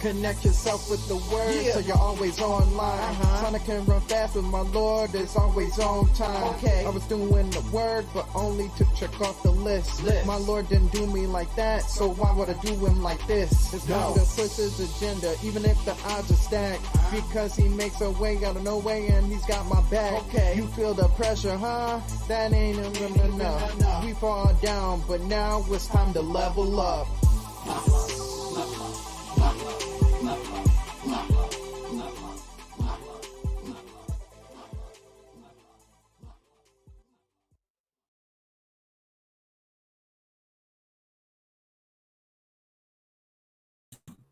Connect yourself with the word so you're always online. Sonic can run fast with my Lord, it's always on time. I was doing the word, but only to check off the list. My Lord didn't do me like that, so why would I do him like this? It's time to push his agenda, even if the odds are stacked. Because he makes a way out of no way and he's got my back. You feel the pressure, huh? That ain't enough. We fall down, but now it's time to level up.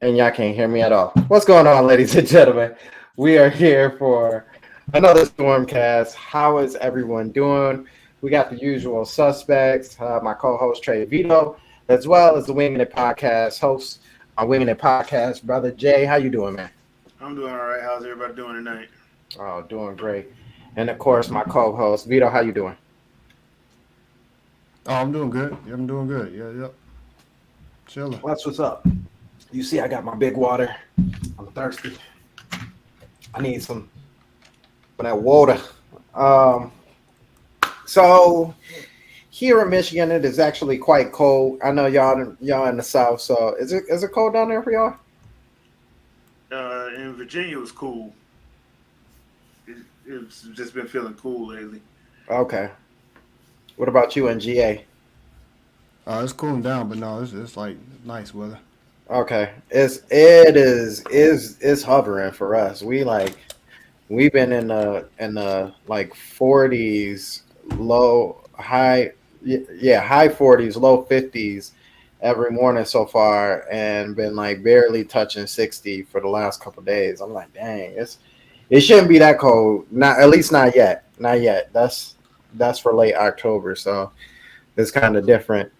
And y'all can't hear me at all. What's going on, ladies and gentlemen? We are here for another Stormcast. How is everyone doing? We got the usual suspects, my co-host Trey Vito, as well as the Winging It Podcast host, my Winging It Podcast brother Jay. How you doing, man? I'm doing all right. How's everybody doing tonight? Oh, doing great. And of course, my co-host Vito. How you doing? Oh, I'm doing good. Yeah, I'm doing good. Yep. Chilling. That's what's up. You see, I got my big water. I'm thirsty. I need some of that water. So here in Michigan, it is actually quite cold. I know y'all in the South. So is it cold down there for y'all? In Virginia, it was cool. It's just been feeling cool lately. Okay. What about you in GA? It's cooling down, but no, it's like nice weather. Okay, it's hovering for us. We've been in the like 40s, high 40s, low 50s every morning so far, and been like barely touching 60 for the last couple of days. I'm like, dang, it shouldn't be that cold. At least not yet. That's for late October, so it's kind of different.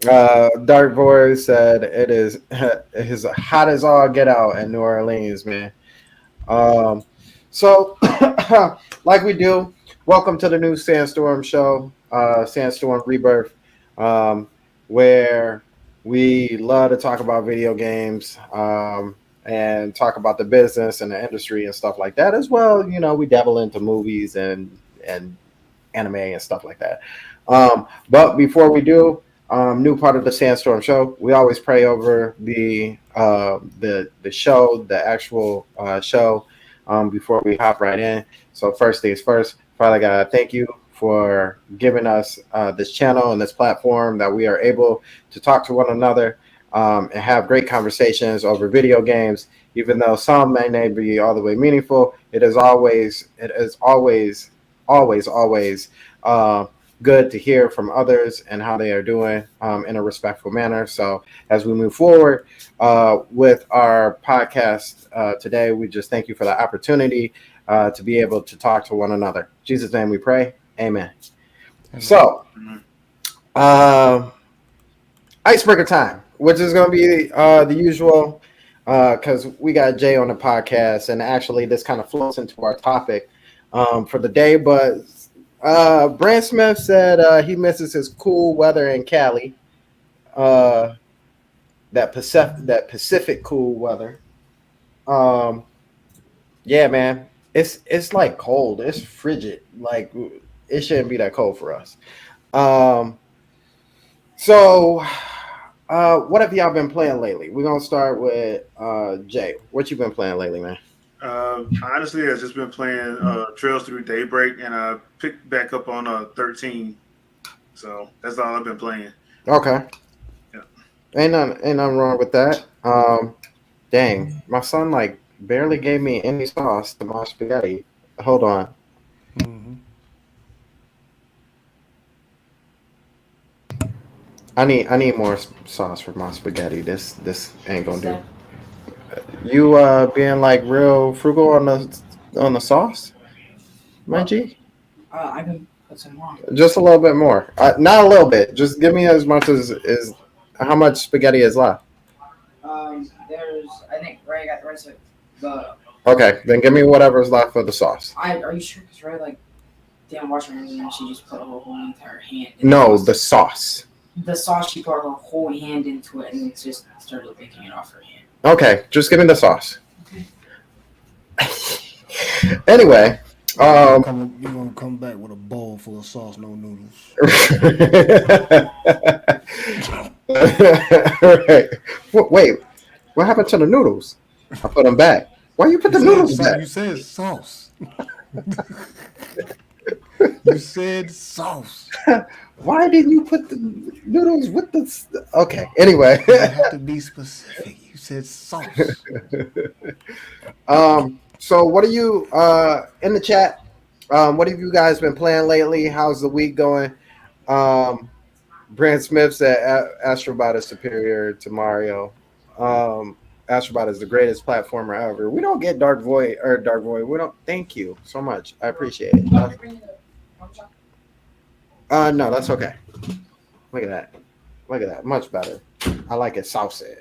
Dark Voice said it is hot as all get out in New Orleans, man. So like we do, welcome to the new Sandstorm show, Sandstorm Rebirth, where we love to talk about video games and talk about the business and the industry and stuff like that as well. You know, we dabble into movies and anime and stuff like that. But before we do, new part of the Sandstorm show, we always pray over the show, the actual show, before we hop right in. So first things first, Father God, thank you for giving us this channel and this platform that we are able to talk to one another and have great conversations over video games. Even though some may not be all the way meaningful, it is always good to hear from others and how they are doing in a respectful manner. So as we move forward with our podcast today, we just thank you for the opportunity to be able to talk to one another. In Jesus' name we pray. Amen. So icebreaker time, which is going to be the usual because we got Jay on the podcast, and actually this kind of flows into our topic for the day. But Brand Smith said he misses his cool weather in Cali. That Pacific cool weather. Yeah, man. It's like cold. It's frigid. Like it shouldn't be that cold for us. So what have y'all been playing lately? We're gonna start with Jay. What you been playing lately, man? Honestly, I've just been playing Trails Through Daybreak, and I picked back up on 13. So that's all I've been playing. Okay. Yeah. Ain't nothing wrong with that. Dang, my son like barely gave me any sauce to my spaghetti. Hold on. Mm-hmm. I need more sauce for my spaghetti. This ain't gonna do. You being like real frugal on the sauce, my G? I can put some more. Just a little bit more. Not a little bit. Just give me as much as how much spaghetti is left. There's, I think Ray got the rest of the. Okay, then give me whatever's left for the sauce. Are you sure? Because Ray didn't wash her hands and she just put her whole entire hand. No, the sauce. The sauce, she put her whole hand into it and it just started licking it off her hand. Okay, just give me the sauce. Anyway, You're gonna come back with a bowl full of sauce, no noodles. right. Wait, what happened to the noodles? I put them back. Why you put the noodles back? You said sauce. You said sauce. Why didn't you put the noodles with the? Okay. Anyway. You have to be specific. You said sauce. So what are you in the chat? What have you guys been playing lately? How's the week going? Brand Smith said Astrobot is superior to Mario. Astrobot is the greatest platformer ever. We don't get Dark Void. We don't. Thank you so much. I appreciate it. No, that's okay. Look at that. Look at that. Much better. I like it saucy.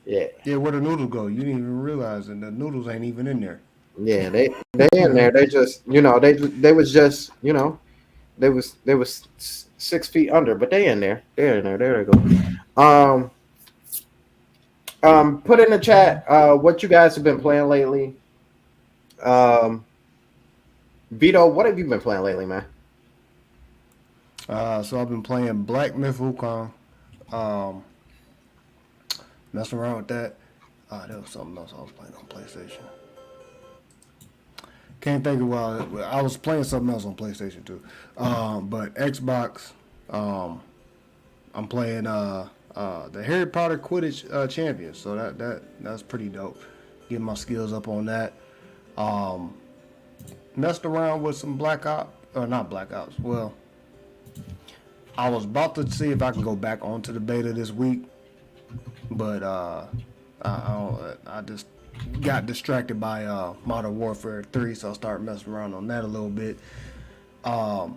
Yeah. Yeah, where the noodles go? You didn't even realize that the noodles ain't even in there. Yeah, they in there. They just, they was just, they was 6 feet under, but they in there. They're in there. There they go. Put in the chat what you guys have been playing lately. Vito, what have you been playing lately, man? So I've been playing Black Myth Wukong. Messing around with that. There was something else I was playing on PlayStation. Can't think of what I was playing something else on PlayStation too. But Xbox, I'm playing the Harry Potter Quidditch Champions. So that's pretty dope. Getting my skills up on that. Messed around with some Black Ops, or not Black Ops. Well, I was about to see if I can go back onto the beta this week, but I just got distracted by Modern Warfare 3, so I started messing around on that a little bit. A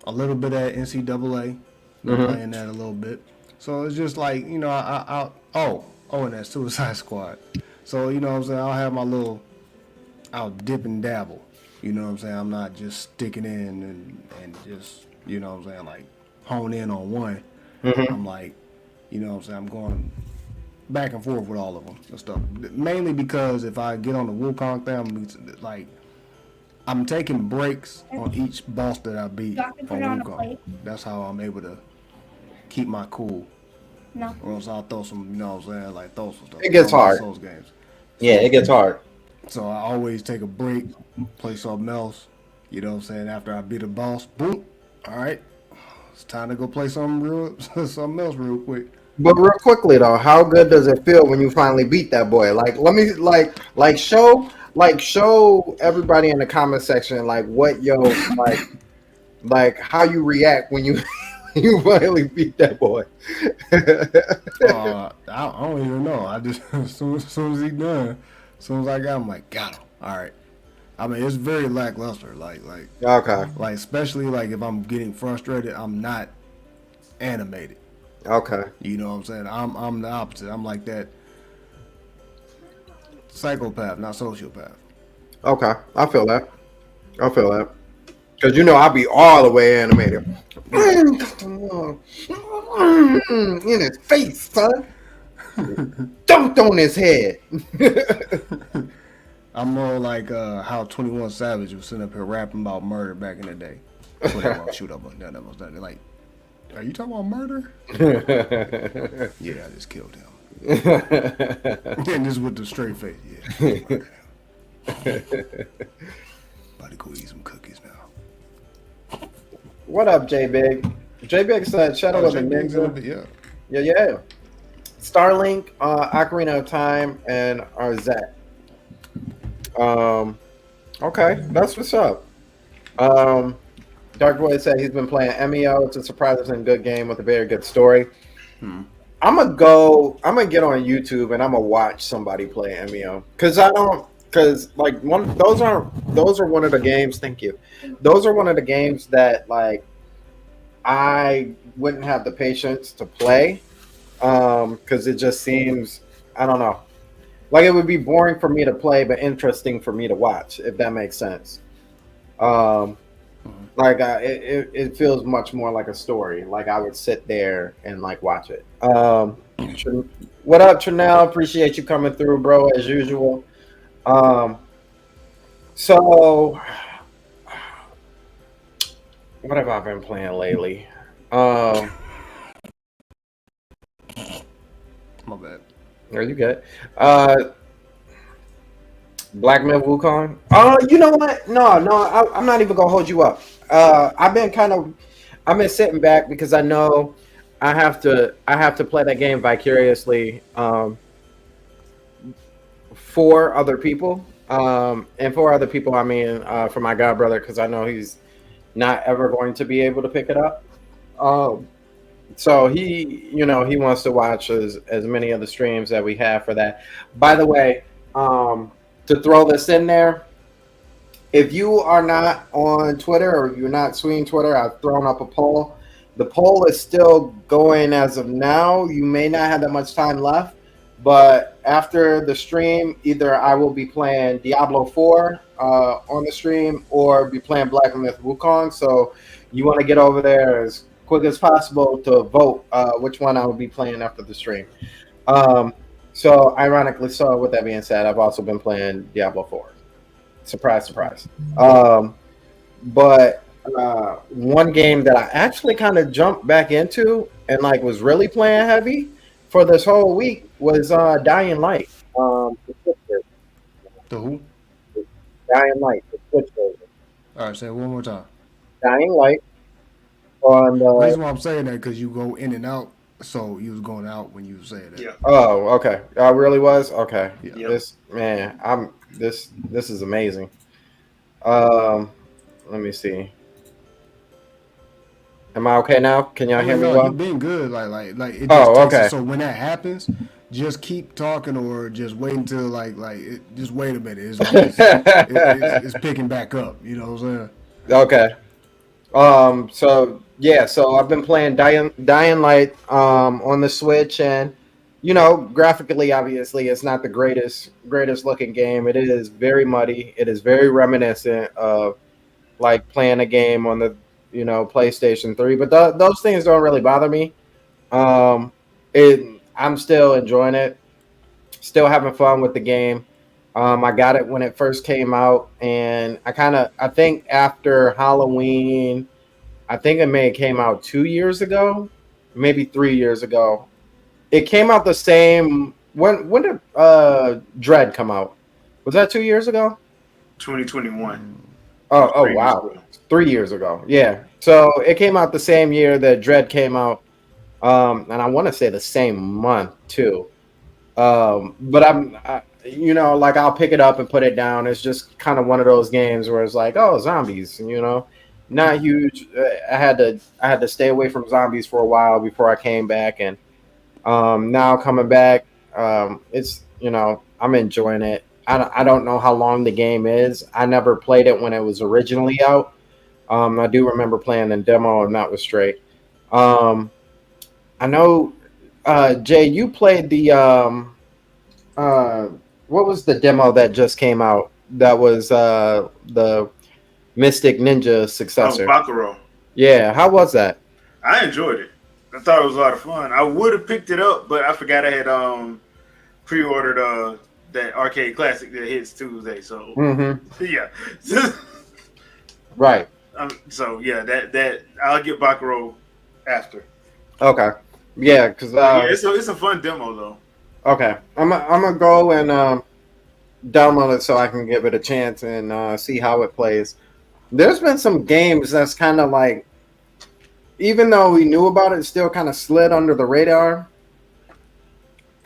little bit at NCAA, playing that a little bit. So it's just like, and that Suicide Squad. So, what I'm saying, I'll dip and dabble. You know what I'm saying? I'm not just sticking in and just, like hone in on one. I'm like, I'm going back and forth with all of them and stuff. Mainly because if I get on the Wukong thing, I'm taking breaks on each boss that I beat on Wukong. That's how I'm able to keep my cool. No. Or else I'll throw some, throw some stuff. It gets hard. Those games. Yeah, it gets hard. So I always take a break, play something else. You know what I'm saying? After I beat a boss, boom. All right, it's time to go play something else real quick. But real quickly though, how good does it feel when you finally beat that boy? Like, let me show everybody in the comment section what how you react when you you finally beat that boy. I don't even know. I just as soon as he done, as soon as I got him, got him. All right. I mean, it's very lackluster. Okay. Especially if I'm getting frustrated, I'm not animated. Okay. You know what I'm saying? I'm the opposite. I'm like that psychopath, not sociopath. Okay, I feel that. Because I'll be all the way animated. In his face, son. Dunked on his head. I'm more like how 21 Savage was sitting up here rapping about murder back in the day. Shoot up on that was done. Like, are you talking about murder? Yeah, I just killed him. And just with the straight face. Yeah. About to go eat some cookies now. What up, J Big? J Big said Shadow of the Ninja. Yeah. Starlink, Ocarina of Time, and Arzette. Okay, that's what's up. Dark Void said he's been playing MEO. It's a surprisingly good game with a very good story. I'm gonna get on YouTube and I'm gonna watch somebody play MEO those are one of the games. Thank you. Those are one of the games that I wouldn't have the patience to play because it just seems, I don't know, it would be boring for me to play but interesting for me to watch, if that makes sense. It feels much more like a story. I would sit there and watch it. What up, Trinell? Appreciate you coming through, bro, as usual. So what have I been playing lately? My bad. Are you good? Black Myth Wukong. You know what? No, I'm not even gonna hold you up. I've been sitting back because I know I have to play that game vicariously for other people. And for other people, I mean for my god brother, because I know he's not ever going to be able to pick it up. So he wants to watch as many of the streams that we have for that. By the way, to throw this in there, if you are not on Twitter or you're not seeing Twitter, I've thrown up a poll. The poll is still going as of now. You may not have that much time left, but after the stream, either I will be playing Diablo 4 on the stream or be playing Black Myth Wukong. So you want to get over there as quick as possible to vote which one I will be playing after the stream. So ironically, so with that being said, I've also been playing Diablo 4. Surprise, surprise. But one game that I actually kind of jumped back into and like was really playing heavy for this whole week was Dying Light. The Switch version. The who? Dying Light, the Switch version. All right, say it one more time. Dying Light on The the. reason why I'm saying that because you go in and out, so you was going out when you said that. Yeah. Oh, okay. I really was okay. Yeah. This man, this is amazing. Let me see. Am I okay now? Can y'all hear me No, well? you've been good. Like it just Oh, takes okay. So when that happens, just keep talking or just wait until just wait a minute. It's picking back up. You know what I'm saying? Okay. So I've been playing Dying Light on the Switch, and graphically, obviously, it's not the greatest looking game. It is very muddy. It is very reminiscent of like playing a game on the PlayStation 3, but those things don't really bother me. I'm still enjoying it, still having fun with the game. I got it when it first came out, and I think after Halloween, I think it may have came out 2 years ago, maybe 3 years ago. It came out the same. When did Dread come out? Was that 2 years ago? 2021. Oh wow, 3 years ago. Yeah. So it came out the same year that Dread came out, and I want to say the same month too. But I'll pick it up and put it down. It's just kind of one of those games where it's like, oh, zombies, not huge. I had to stay away from zombies for a while before I came back, and now coming back, it's I'm enjoying it. I don't know how long the game is. I never played it when it was originally out. I do remember playing the demo, and that was straight. I know, Jay, you played the what was the demo that just came out? That was the Mystic Ninja successor. Bakuro. Yeah, how was that? I enjoyed it. I thought it was a lot of fun. I would have picked it up, but I forgot I had pre-ordered that arcade classic that hits Tuesday. So yeah, right. So yeah, that I'll get Bakuro after. Okay. Yeah, because it's a fun demo though. Okay, I'm gonna go and download it so I can give it a chance and see how it plays. There's been some games that's kind of like, even though we knew about it, still kind of slid under the radar.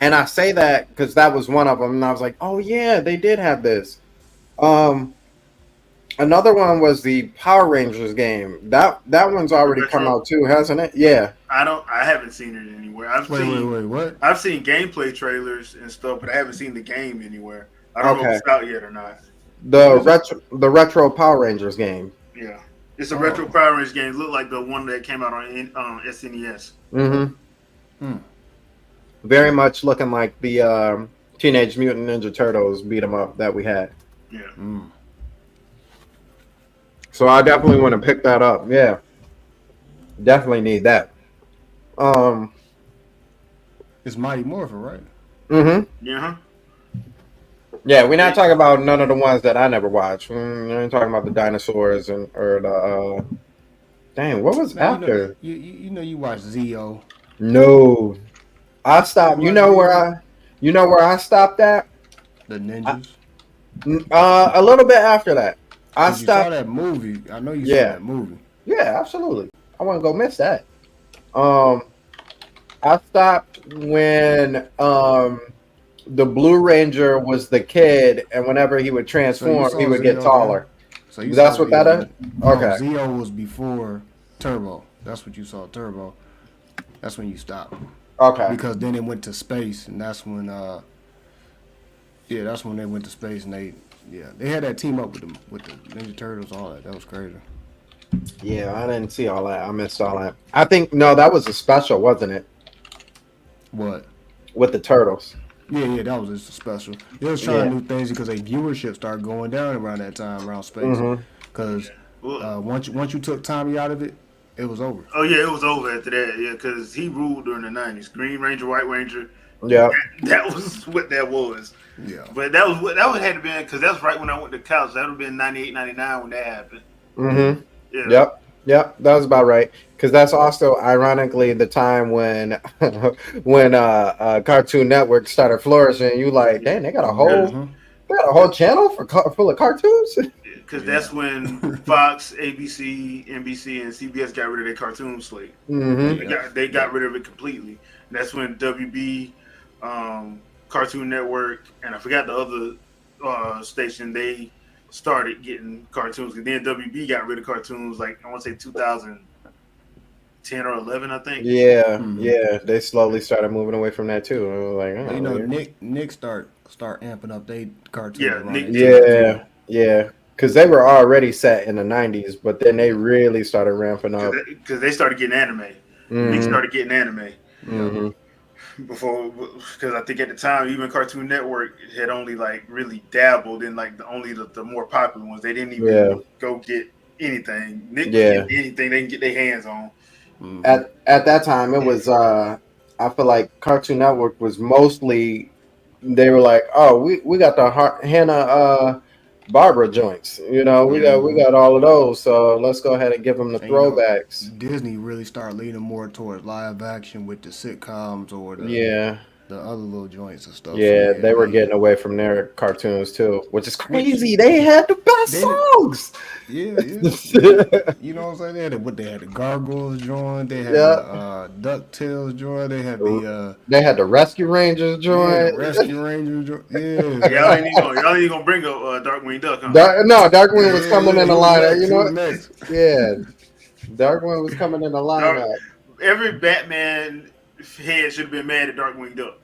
And I say that because that was one of them, and I was like, oh yeah, they did have this. Another one was the Power Rangers game. That one's already come out too, hasn't it? Yeah. I haven't seen it anywhere. Wait, what? I've seen gameplay trailers and stuff, but I haven't seen the game anywhere. I don't know if it's out yet or not. The retro Power Rangers game. Yeah, it's a retro Power Rangers game. It looked like the one that came out on SNES. Mm-hmm. Very much looking like the Teenage Mutant Ninja Turtles beat 'em up that we had. Yeah. So I definitely want to pick that up. Yeah, definitely need that. It's Mighty Morphin, right? Mm-hmm. Yeah. Yeah, we're not talking about none of the ones that I never watched. I ain't talking about the dinosaurs or the. Dang, what was Man, after? you know you watch Zeo. No, I stopped. You watch Zeo? You know where I stopped at? The I, ninjas. a little bit after that. I Cause you saw stopped. that movie. I know you saw Yeah, that movie. yeah, absolutely. I wouldn't go miss that. Um, I stopped when the Blue Ranger was the kid, and whenever he would So you transform, he saw would get Zeo then? taller. So you saw That's what that Zeo is. then? No, Okay. Zeo was before Turbo. That's what you saw. Turbo. That's when you stopped. Okay. Because then it went to space, and that's when that's when they went to space, and they had that team up with the Ninja Turtles, all that. That was crazy. Yeah, I didn't see all that. I missed all that. I think no, that was a special, wasn't it? What? With the turtles. Yeah, that was just a special. They was trying Yeah. new things because their viewership started going down around that time, around space. Mhm. Because Well, once you took Tommy out of it, it was over. oh yeah, it was over after that. Yeah, because he ruled during the '90s. Green Ranger, White Ranger. Yeah. That was what that was. Yeah. But that would had to been because that's right when I went to college. That would have been 98, 99 when that happened. Mhm. Yeah. Yep. That was about right. Because that's also ironically the time when when Cartoon Network started flourishing. You like, dang, they got a whole channel full of cartoons. Because that's when Fox, ABC, NBC, and CBS got rid of their cartoon slate. Mm-hmm. They got rid of it completely. And that's when WB, Cartoon Network, and I forgot the other station, they started getting cartoons. And then WB got rid of cartoons, like, I want to say 2010 or 11, I think. Yeah, yeah. They slowly started moving away from that too. I was like, oh, You know, weird. Nick start amping up they cartoons. Yeah, around Nick- that time, Yeah. Because they were already set in the '90s, but then they really started ramping up. Because they started getting anime. Nick started getting anime. Mm-hmm. Before, because I think at the time even Cartoon Network had only like really dabbled in like the more popular ones. They didn't even go get anything. Nick could get anything they can get their hands on. At that time, it was I feel like Cartoon Network was mostly they were like, oh, we got the Hanna Barbara joints, we got all of those, so let's go ahead and give them the throwbacks. Disney really started leaning more towards live action with the sitcoms or the other little joints and stuff. Yeah, they were getting away from their cartoons too, which is crazy. They had the best songs. Yeah. You know what I'm saying? They had the Gargoyles joint. They had the DuckTales joint. They had the Rescue Rangers joint. Yeah, the Rescue Rangers joint. Yeah. Y'all ain't even gonna bring up Darkwing Duck, huh? Darkwing was coming in the lineup. You know what? Next. Yeah, Darkwing was coming in the lineup. Every Batman head should have been mad at Darkwing Duck.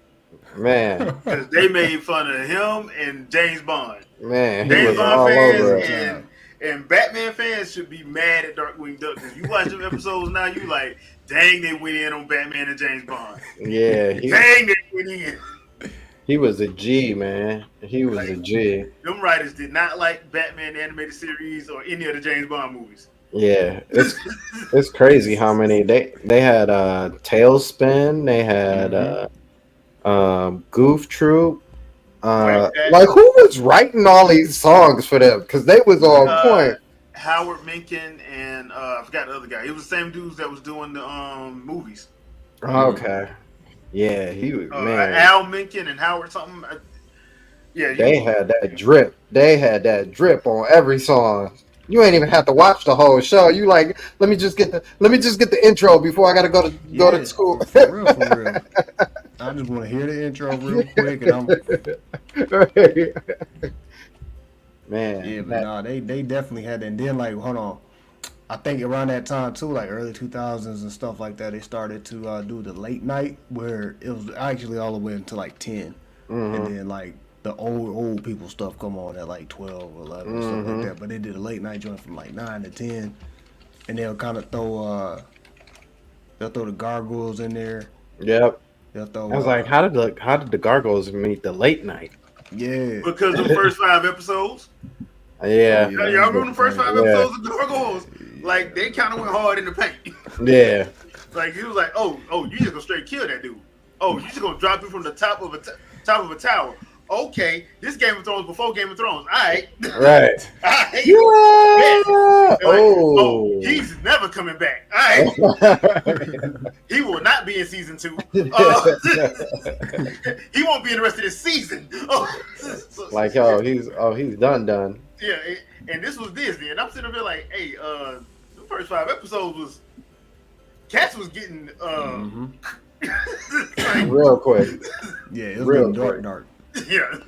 Man, because they made fun of him and James Bond. Man, James Bond fans and Batman fans should be mad at Darkwing Duck because you watch them episodes now, you like, dang, they went in on Batman and James Bond. Yeah, dang, they went in. He was a G, man. He was a G. Them writers did not like Batman the animated series or any of the James Bond movies. Yeah, it's crazy how many they had. Tailspin. They had Goof Troop. Like who was writing all these songs for them? Because they was on point. Howard Mencken and I forgot the other guy. It was the same dudes that was doing the movies. Okay. Yeah, he was man. Al Mencken and Howard something. They had that drip. They had that drip on every song. You ain't even have to watch the whole show. You like, let me just get the intro before I gotta go to school. For real. I just want to hear the intro real quick, and I'm. Man. Yeah, but they definitely had that. And then hold on, I think around that time too, like early 2000s and stuff like that, they started to do the late night where it was actually all the way until like 10, and then like the old people stuff come on at like 12 or 11 stuff like that. But they did a late night joint from like 9 to 10, and they'll kind of throw the Gargoyles in there. Yep. They'll throw, I was like, how did the Gargoyles meet the late night? Yeah, because the first 5 episodes. Yeah. Y'all remember the first 5 episodes of Gargoyles? Like they kind of went hard in the paint. Yeah. Like he was like, oh, you just gonna straight kill that dude. Oh, you just gonna drop him from the top of a. top of a tower. Okay, this Game of Thrones before Game of Thrones. All right. Right. All right. Yeah. They're like, Oh. he's never coming back. All right. He will not be in season 2. He won't be in the rest of this season. Like, he's done. Yeah, and this was Disney, and I'm sitting there like, hey, the first 5 episodes was Cats was getting like, Real quick. Yeah, it was Real getting dark. yeah.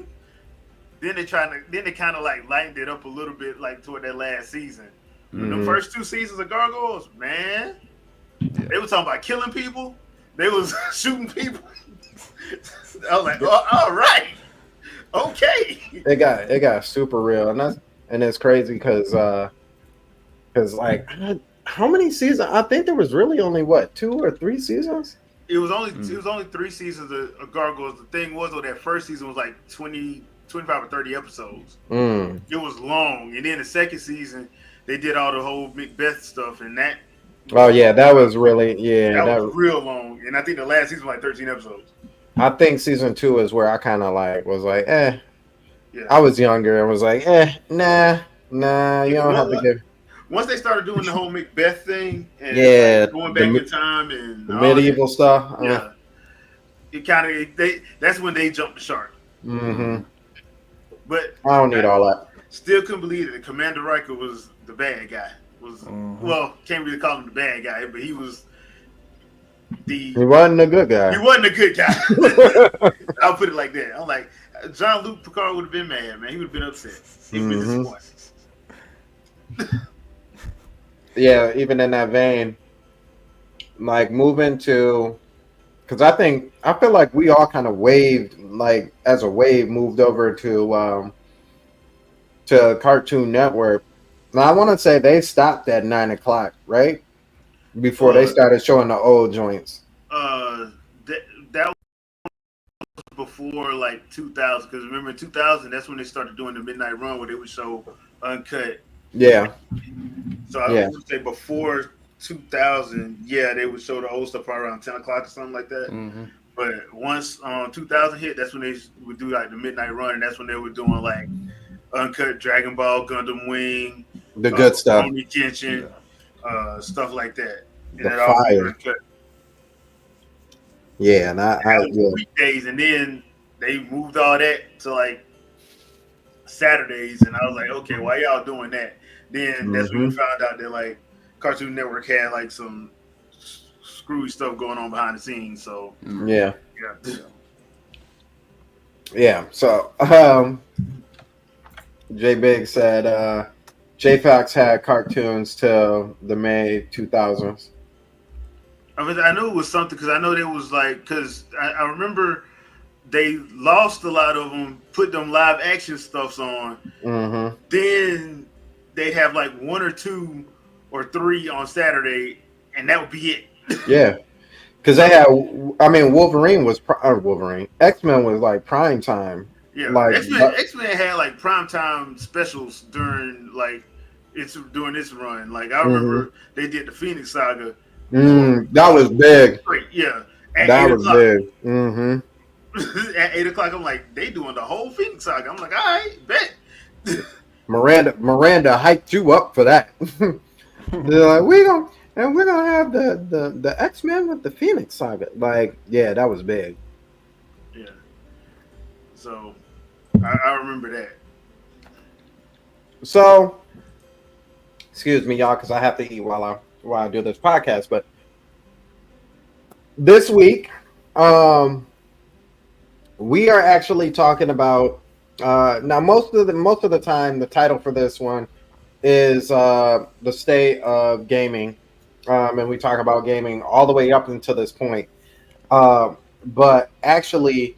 Then they kind of like lightened it up a little bit, like toward that last season. The first 2 seasons of Gargoyles, man, they were talking about killing people. They was shooting people. I was like, oh, all right, okay. It got super real, and it's crazy because like, how many seasons? I think there was really only 2 or 3 seasons. It was only 3 seasons of Gargoyles. The thing was, though, that first season was like 20, 25 or 30 episodes. It was long, and then the second season they did all the whole Macbeth stuff, and that. Oh yeah, that was really that was real long, and I think the last season was like 13 episodes. I think season 2 is where I kind of like was like, Yeah. I was younger and was like, nah, you don't have to give. Once they started doing the whole Macbeth thing and like going back in time and the medieval stuff, yeah, it kind of that's when they jumped the shark. But I don't need all that. Still couldn't believe that Commander Riker was the bad guy. Well, can't really call him the bad guy, but he was he wasn't a good guy. He wasn't a good guy. I'll put it like that. I'm like, Jean-Luc Picard would have been mad, man. He would have been upset. He would have been disappointed. Yeah, even in that vein, like moving to, because I feel like we all kind of waved, like as a wave, moved over to Cartoon Network. Now I want to say they stopped at 9 o'clock, right? Before they started showing the old joints. That was before like 2000, because remember in 2000, that's when they started doing the midnight run where they would show uncut. Yeah. So I would say before 2000, they would show the old stuff probably around 10 o'clock or something like that. But once 2000 hit, that's when they would do like the midnight run, and that's when they were doing like uncut Dragon Ball, Gundam Wing, the good stuff, Rurouni Kenshin, stuff like that. And the fire. Yeah, and I weekdays, and then they moved all that to like Saturdays, and I was like, okay, why y'all doing that? Then that's when we found out that like Cartoon Network had like some screwy stuff going on behind the scenes. So yeah. So J Big said J-Fox had cartoons till the May 2000s. I knew it was something because I know there was like, because I remember they lost a lot of them, put them live action stuffs on. Then they'd have like 1 or 2 or 3 on Saturday, and that would be it. Yeah, because they had, Wolverine was Wolverine. X-Men was like prime time. Yeah, like X-Men had like primetime specials during this run. Like I remember they did the Phoenix Saga. That was big. Yeah, that was big. At 8 o'clock, I'm like, they doing the whole Phoenix Saga. I'm like, all right, bet. Miranda hyped you up for that. They're like, we're gonna have the X-Men with the Phoenix Saga. Like, yeah, that was big. Yeah. So I remember that. So, excuse me, y'all, because I have to eat while I do this podcast. But this week, we are actually talking about. Now, most of the time, the title for this one is the state of gaming, and we talk about gaming all the way up until this point. But actually,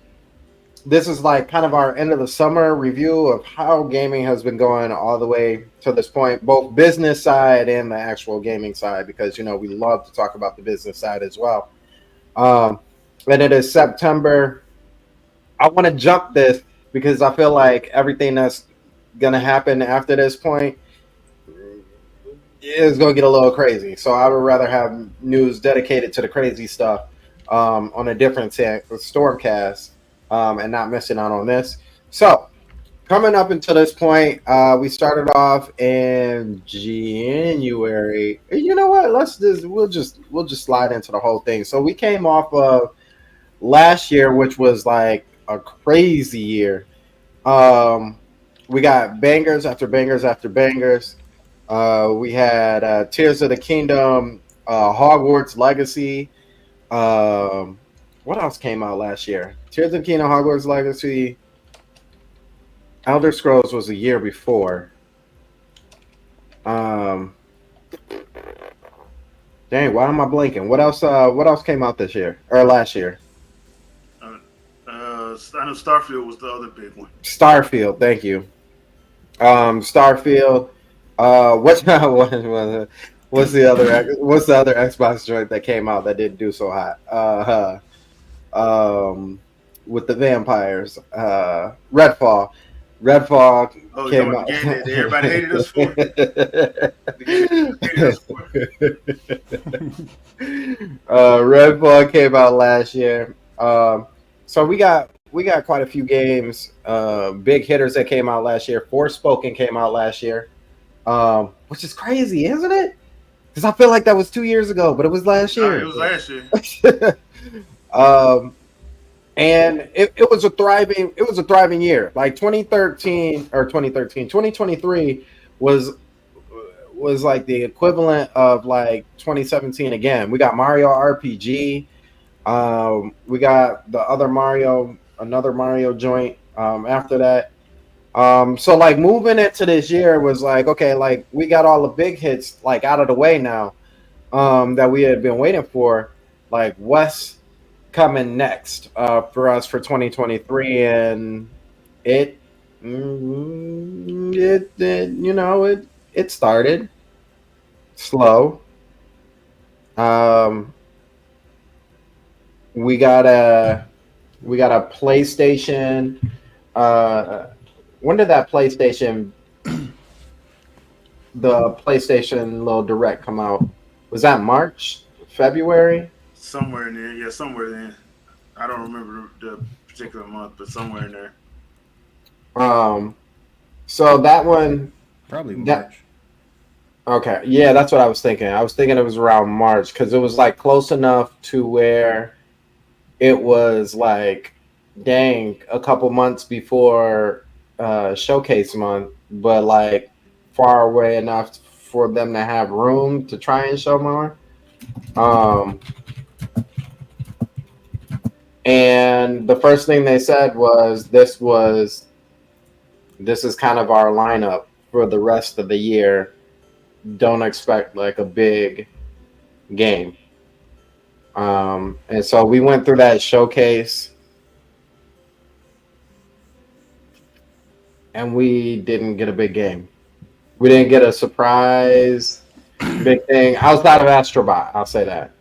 this is like kind of our end of the summer review of how gaming has been going all the way to this point, both business side and the actual gaming side, because we love to talk about the business side as well. And it is September. I want to jump this because I feel like everything that's going to happen after this point is going to get a little crazy. So I would rather have news dedicated to the crazy stuff on a different Stormcast. and not missing out on this. So coming up until this point, we started off in January. You know what? We'll just slide into the whole thing. So we came off of last year, which was like a crazy year. We got bangers after bangers after bangers. We had Tears of the Kingdom, Hogwarts Legacy. What else came out last year? Tears of the Kingdom, Hogwarts Legacy. Elder Scrolls was a year before. Dang, why am I blanking? What else? What else came out this year or last year? I know Starfield was the other big one. Starfield, thank you. Starfield. What's the other Xbox joint that came out that didn't do so hot? With the vampires. Redfall. Redfall came out. That everybody hated us for. The game they hated us for. Redfall came out last year. So we got quite a few games, big hitters that came out last year. Forspoken came out last year, which is crazy, isn't it? Because I feel like that was 2 years ago, but it was last year. It was last year. And it was a thriving year. Like 2023 was like the equivalent of like 2017 again. We got Mario RPG. We got the other another Mario joint after that. So like moving into this year was like, okay, like we got all the big hits like out of the way now that we had been waiting for. Like what's coming next for us for 2023, and it started slow. We got a PlayStation. When did that PlayStation, the PlayStation little direct come out? Was that March, February? Somewhere in there, yeah, somewhere in there. I don't remember the particular month, but somewhere in there. So that one Probably March. Okay, yeah, that's what I was thinking. I was thinking it was around March because it was like close enough to where it was like, dang, a couple months before showcase month, but like far away enough for them to have room to try and show more. And the first thing they said was this is kind of our lineup for the rest of the year. Don't expect like a big game. And so we went through that showcase and we didn't get a big game. We didn't get a surprise big thing outside of Astrobot. I'll say that.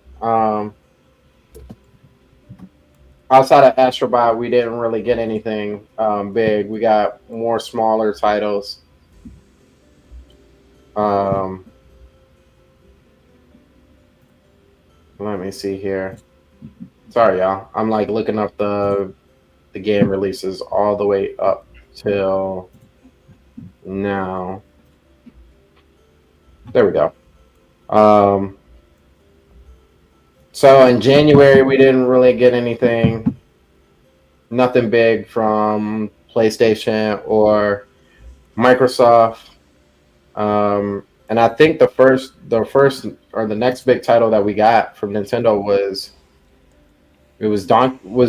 Outside of Astrobot, we didn't really get anything big. We got more smaller titles. Let me see here. Sorry, y'all. I'm like looking up the game releases all the way up till now. There we go. So in January, we didn't really get anything, nothing big from PlayStation or Microsoft. And I think the first or the next big title that we got from Nintendo was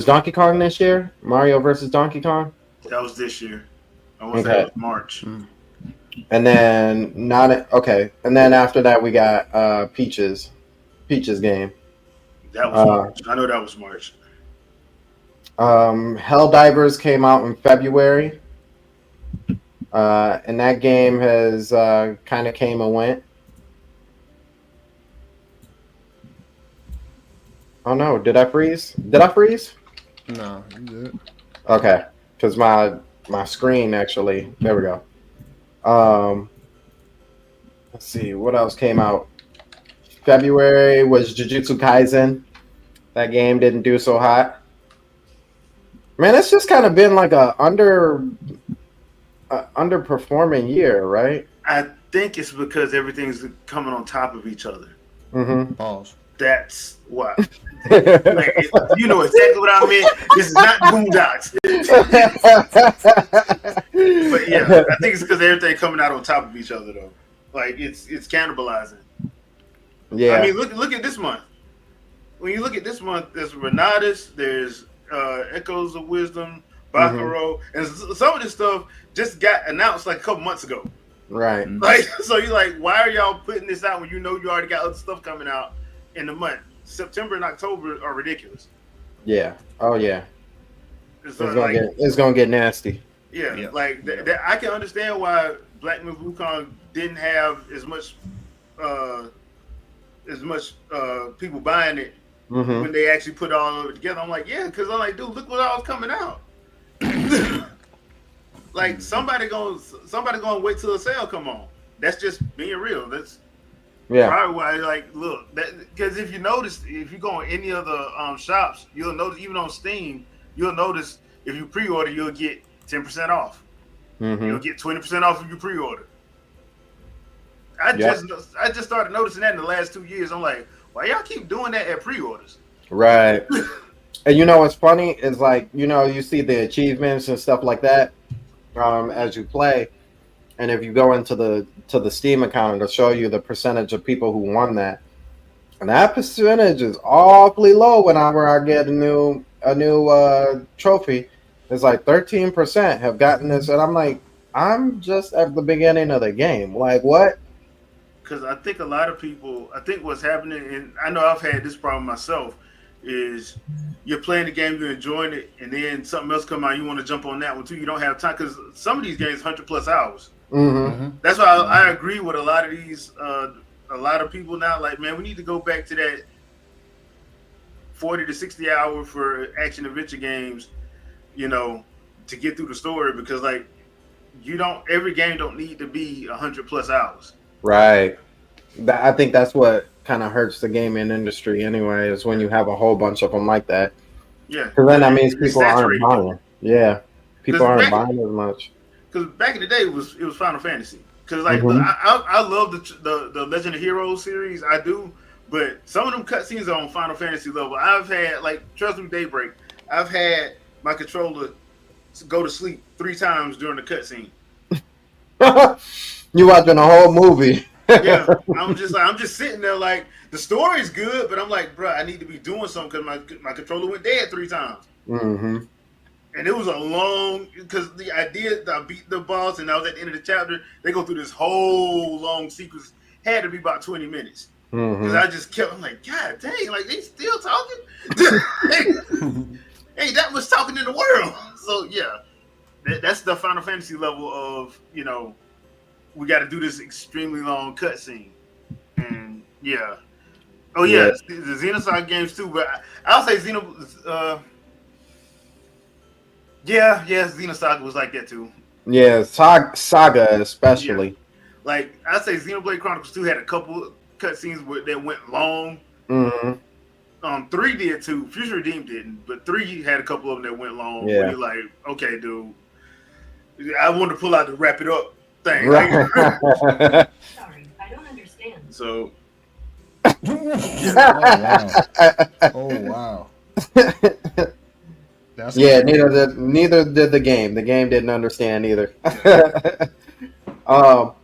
Donkey Kong this year? Mario versus Donkey Kong? That was this year. I want to say it was March. And then and then after that we got Peach's game. That was March. I know that was March. Helldivers came out in February. And that game has kind of came and went. Oh no, did I freeze? No, you good. Okay, because my screen actually, there we go. Let's see, what else came out? February was Jujutsu Kaisen. That game didn't do so hot. Man, it's just kind of been like underperforming year, right? I think it's because everything's coming on top of each other. Mm-hmm. Pause. That's why. Like, you know exactly what I meant. This is not Boondocks. But yeah, I think it's because everything coming out on top of each other though. Like it's cannibalizing. Yeah. I mean, look at this month. When you look at this month, there's Renatus, there's Echoes of Wisdom, Bakuro, and some of this stuff just got announced like a couple months ago. Right. Like, so you're like, why are y'all putting this out when you know you already got other stuff coming out in the month? September and October are ridiculous. Yeah. Oh yeah. So, It's gonna get nasty. yeah, Yeah. like I can understand why Black Myth Wukong didn't have as much people buying it Mm-hmm. when they actually put all of it together. I'm like, yeah, because I'm like, dude, look what all's coming out. Like somebody gonna wait till the sale come on. That's just being real. That's Yeah. probably why. Like, look, because if you notice, if you go on any of the shops, you'll notice even on Steam, you'll notice if you pre-order, you'll get 10% off. Mm-hmm. You'll get 20% off if you pre-order. I Yep. just started noticing that in the last 2 years. I'm like, why y'all keep doing that at pre-orders? Right. And you know what's funny is like, you know, you see the achievements and stuff like that as you play. And if you go into the Steam account, it'll show you the percentage of people who won that. And that percentage is awfully low whenever I get a new trophy. It's like 13% have gotten this, and I'm like, I'm just at the beginning of the game. Like what? Because I think a lot of people, I think what's happening, and I know I've had this problem myself, is you're playing the game, you're enjoying it, and then something else come out, you want to jump on that one too. You don't have time because some of these games 100+ hours. Mm-hmm. That's why I agree with a lot of these, a lot of people now. Like, man, we need to go back to that 40 to 60 hour for action adventure games, you know, to get through the story because like every game don't need to be 100+ hours. Right. I think that's what kind of hurts the gaming industry anyway, is when you have a whole bunch of them like that. Yeah. Because then that means It's people aren't saturated. buying. Yeah. People 'Cause aren't back- buying as much. Because back in the day, it was Final Fantasy. Because like Mhm. I love the Legend of Heroes series, I do. But some of them cutscenes are on Final Fantasy level. I've had like Trust Me Daybreak. I've had my controller go to sleep 3 times during the cutscene. You watching a whole movie. Yeah, I'm just sitting there like the story's good, but I'm like, bro, I need to be doing something because my controller went dead 3 times. Mm-hmm. And it was a long, because I beat the boss and I was at the end of the chapter. They go through this whole long sequence. Had to be about 20 minutes. Because Mm-hmm. I just kept, I'm like, God dang, like they still talking? Ain't that much talking in the world. So yeah, that's the Final Fantasy level of, you know, we got to do this extremely long cutscene. And yeah. Oh yeah, the Xenosaga games too, but I'll say Xenosaga was like that too. Yeah, Saga especially. Like I'd say Xenoblade Chronicles 2 had a couple cutscenes that went long. Mm-hmm. 3 did too. Future Redeemed didn't, but 3 had a couple of them that went long. Yeah. Where you're like, okay, dude, I wanted to pull out the wrap it up thing. Right. Sorry, I don't understand. So Oh wow. That's Yeah, neither did the game. The game didn't understand either.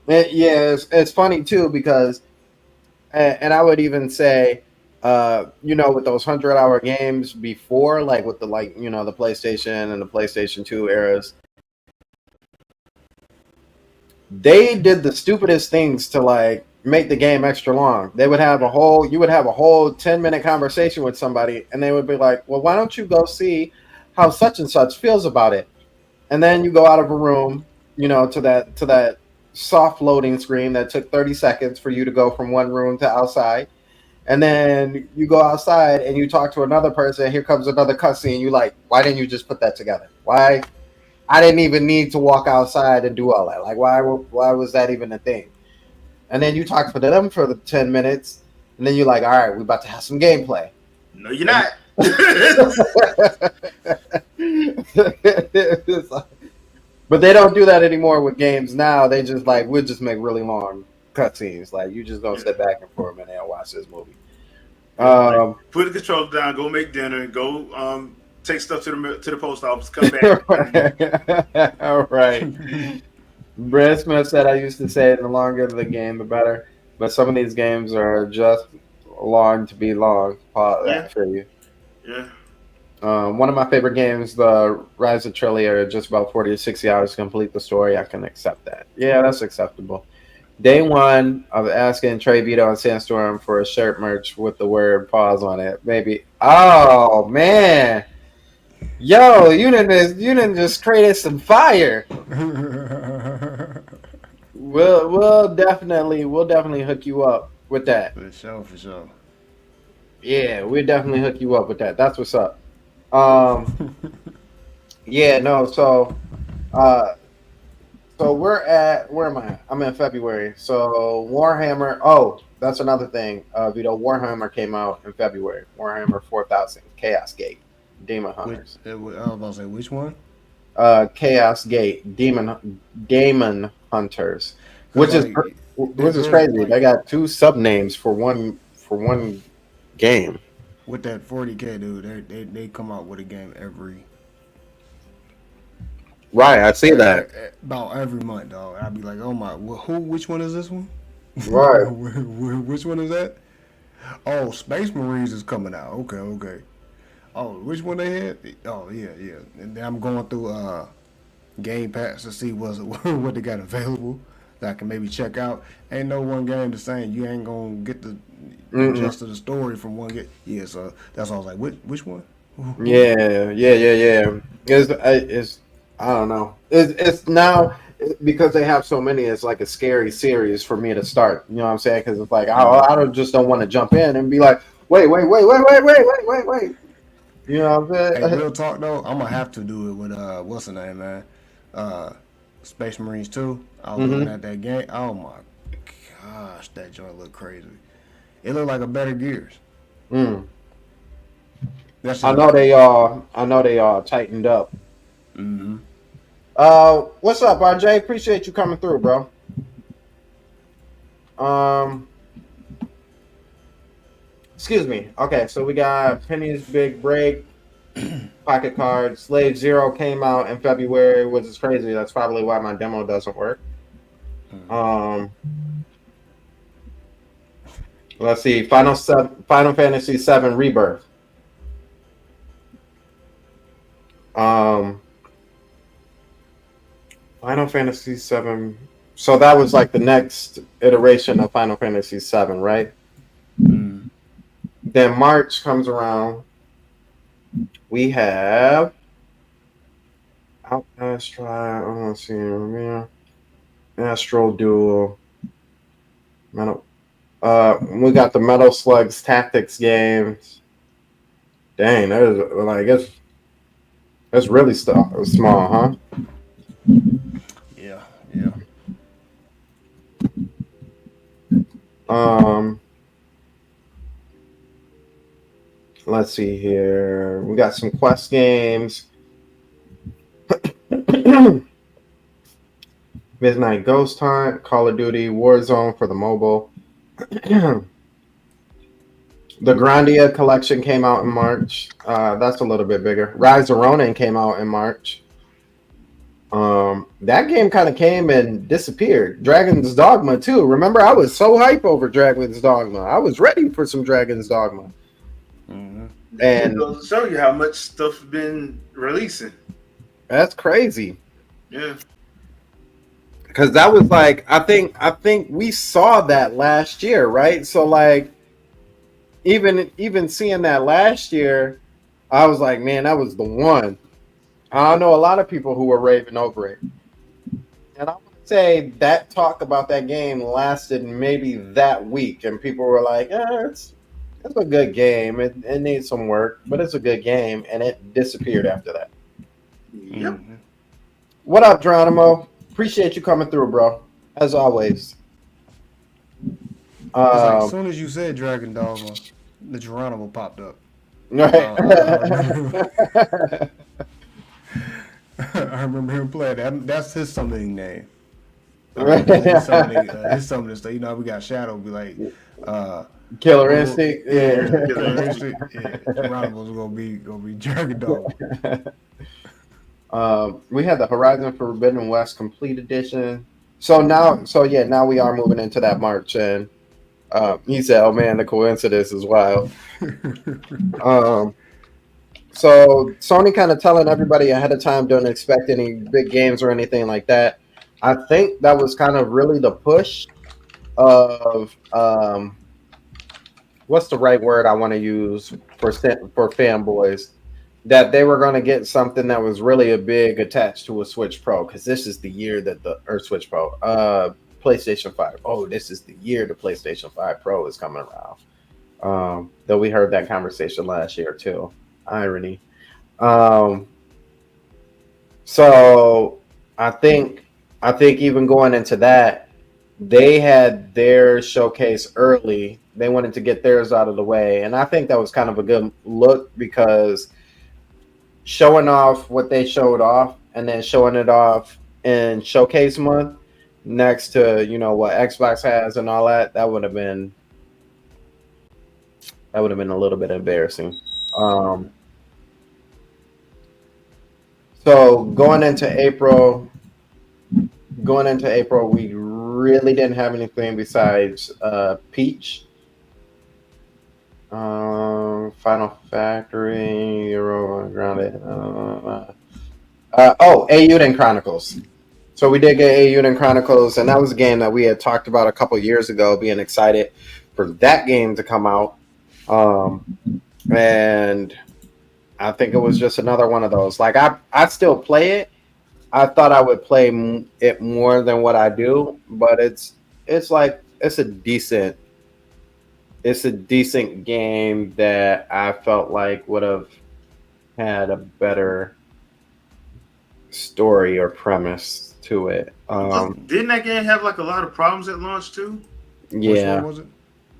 It's funny too because, and I would even say, with those 100-hour games before, like with the the PlayStation and the PlayStation 2 eras, they did the stupidest things to like make the game extra long. You would have a whole 10-minute conversation with somebody, and they would be like, "Well, why don't you go see how such and such feels about it?" And then you go out of a room, to that soft loading screen that took 30 seconds for you to go from one room to outside. And then you go outside and you talk to another person. Here comes another cutscene. You like, why didn't you just put that together? Why? I didn't even need to walk outside and do all that. Like, why was that even a thing? And then you talk to them for the 10 minutes. And then you're like, all right, we're about to have some gameplay. no, you're not. It's like- but they don't do that anymore with games now. They just like we'll just make really long cutscenes. Like you just gonna sit back and for a minute and watch this movie. Put the controller down, go make dinner, go take stuff to the post office, come back. All right. Brad Smith said, "I used to say the longer the game, the better. But some of these games are just long to be long." Paul, Yeah. for you. Yeah. One of my favorite games, the Rise of Trillia, just about 40 to 60 hours to complete the story. I can accept that. Yeah, that's acceptable. Day one of asking Trey Vito and Sandstorm for a shirt merch with the word pause on it. Maybe. Oh, man. Yo, you didn't just create some fire. We'll definitely hook you up with that. For sure. Yeah, we'll definitely hook you up with that. That's what's up. Yeah, no, so where am I? I'm in February. So Warhammer, that's another thing. Vito, Warhammer came out in February. Warhammer 4000, Chaos Gate, Demon Hunters. I was about to say, which one? Chaos Gate, Demon Hunters. Which is crazy. They got two sub names for one game. With that 40K, dude, they come out with a game every Right, I see that. about every month, dog. I'd be like, oh my, which one is this one? Right. Which one is that? Oh, Space Marines is coming out. Okay. Oh, which one they had? Oh, yeah. And then I'm going through Game Pass to see what they got available that I can maybe check out. Ain't no one game the same. You ain't gonna get the gist of the story from one game. Yeah, so that's why I was like, which one? Yeah. It's I don't know. It's now because they have so many. It's like a scary series for me to start. You know what I'm saying? Because it's like just don't want to jump in and be like, wait. You know what I'm saying? Hey, real talk though, I'm gonna have to do it with what's the name, man? Space Marines 2. I was looking at that game. Oh my gosh, that joint looked crazy. It looked like a better Gears. That's I know they tightened up. Mm-hmm. What's up, RJ? Appreciate you coming through, bro. Excuse me. Okay, so we got Penny's Big Break, Pocket Card, Slave Zero came out in February, which is crazy. That's probably why my demo doesn't work. Let's see. Final Fantasy VII Rebirth. Final Fantasy VII. So that was like the next iteration of Final Fantasy VII, right? Then March comes around. We have Outlast Trial. I want to see here. Astro Duel. Metal. We got the Metal Slugs Tactics games. Dang, that is like that's really small, huh? Yeah. Let's see here. We got some quest games. Midnight Ghost Hunt, Call of Duty, Warzone for the mobile. The Grandia collection came out in March. That's a little bit bigger. Rise of Ronin came out in March. That game kind of came and disappeared. Dragon's Dogma too. Remember, I was so hype over Dragon's Dogma. I was ready for some Dragon's Dogma. Mm-hmm. And it goes to show you how much stuff's been releasing. That's crazy. Yeah. Because that was like, I think we saw that last year, right? So like, even seeing that last year, I was like, man, that was the one. I know a lot of people who were raving over it. And I would say that talk about that game lasted maybe that week, and people were like, it's a good game. It needs some work, but it's a good game, and it disappeared after that. Yep. Mm-hmm. What up, Geronimo? Appreciate you coming through, bro. As always. It's like, as soon as you said Dragon Dogma, the Geronimo popped up. Right. I remember him playing that. That's his summoning name. Right. His summoning stuff. You know, we got Shadow be like, Killer Instinct. yeah, Yeah. Killer Instinct. Yeah, Geronimo's gonna be Dragon Dog. We had the Horizon Forbidden West Complete Edition. Now we are moving into that March, and he said, "Oh man, the coincidence is wild." So Sony kind of telling everybody ahead of time, don't expect any big games or anything like that. I think that was kind of really the push of what's the right word I want to use for fanboys, that they were going to get something that was really a big attached to a Switch Pro, because this is the year that Switch Pro, PlayStation 5. Oh, this is the year the PlayStation 5 Pro is coming around. Though we heard that conversation last year too. Irony. So I think even going into that, they had their showcase early. They wanted to get theirs out of the way, and I think that was kind of a good look, because showing off what they showed off and then showing it off in showcase month next to, you know, what Xbox has and all that, that would have been a little bit embarrassing. So going into April, we really didn't have anything besides Peach, Final Factory, Euro Grounded. Eiyuden Chronicles. So we did get Eiyuden Chronicles, and that was a game that we had talked about a couple years ago, being excited for that game to come out. And I think it was just another one of those. Like, I still play it. I thought I would play it more than what I do, but it's a decent game that I felt like would have had a better story or premise to it. Didn't that game have like a lot of problems at launch too? Yeah. Which one was it?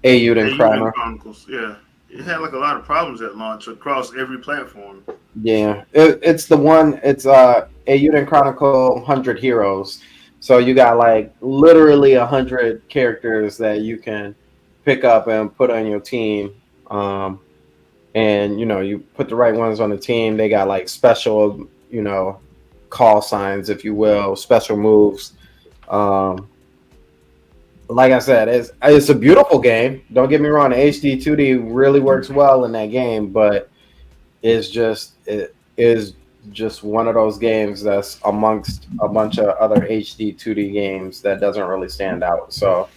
Eiyuden Chronicles. Yeah, it had like a lot of problems at launch across every platform. Yeah, it's the one. It's Eiyuden Chronicle 100 Heroes. So you got like literally 100 characters that you can pick up and put on your team. And you know, you put the right ones on the team. They got like special, you know, call signs, if you will, special moves. Like I said, it's a beautiful game. Don't get me wrong. The HD 2D really works well in that game, but it is just one of those games that's amongst a bunch of other HD 2D games that doesn't really stand out. So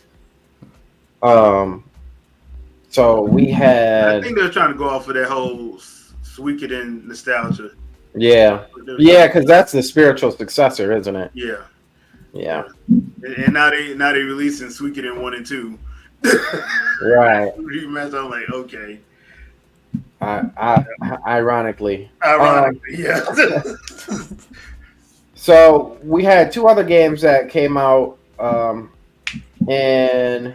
we had. I think they're trying to go off of that whole Suikoden nostalgia. Yeah, because that's the spiritual successor, isn't it? Yeah. Yeah. And now they releasing Suikoden 1 and 2. Right. Rematch. I'm like, okay. Ironically, yeah. So we had two other games that came out in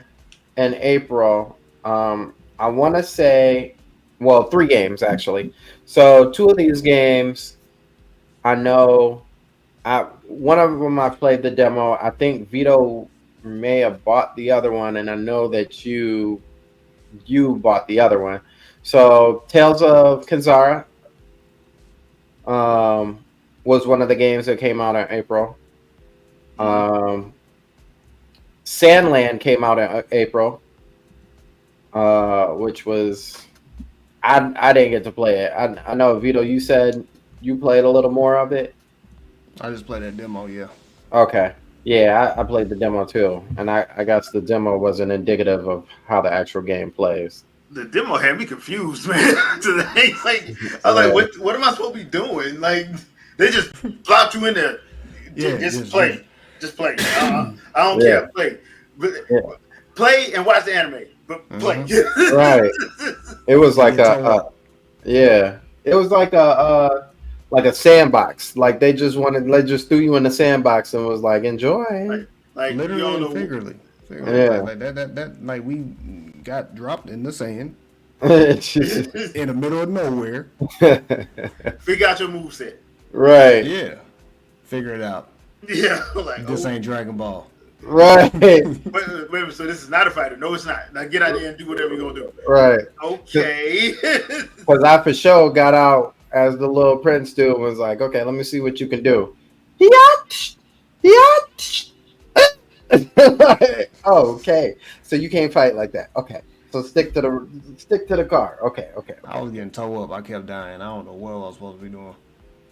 April. I want to say, well, 3 games actually. So 2 of these games, I know. One of them I played the demo. I think Vito may have bought the other one, and I know that you bought the other one. So Tales of Kenzara was one of the games that came out in April. Sandland came out in April, which was I didn't get to play it. I know, Vito, you said you played a little more of it. I just played that demo, yeah. Okay. Yeah, I played the demo too, and I guess the demo wasn't indicative of how the actual game plays. The demo had me confused, man. Today, like, I was like, what am I supposed to be doing? Like, they just plopped you in there. Yeah, just play. Just play. I don't care. Play. Play and watch the anime. But play. Right. It was like it was like a sandbox. Like they just threw you in the sandbox and was like, enjoy. Like literally and figuratively. Yeah. Like that like we got dropped in the sand in the middle of nowhere. Figure out your moveset. Right. Yeah. Figure it out. Yeah, like This oh, ain't Dragon Ball. Right, wait, so this is not a fighter. No, it's not. Now get out there and do whatever you're gonna do. right. Okay. Because I for sure got out as the little prince dude was like, okay, let me see what you can do. Yacht! Yacht! Oh, okay. So you can't fight like that. Okay. So stick to the car. Okay. I was getting towed up. I kept dying. I don't know what I was supposed to be doing.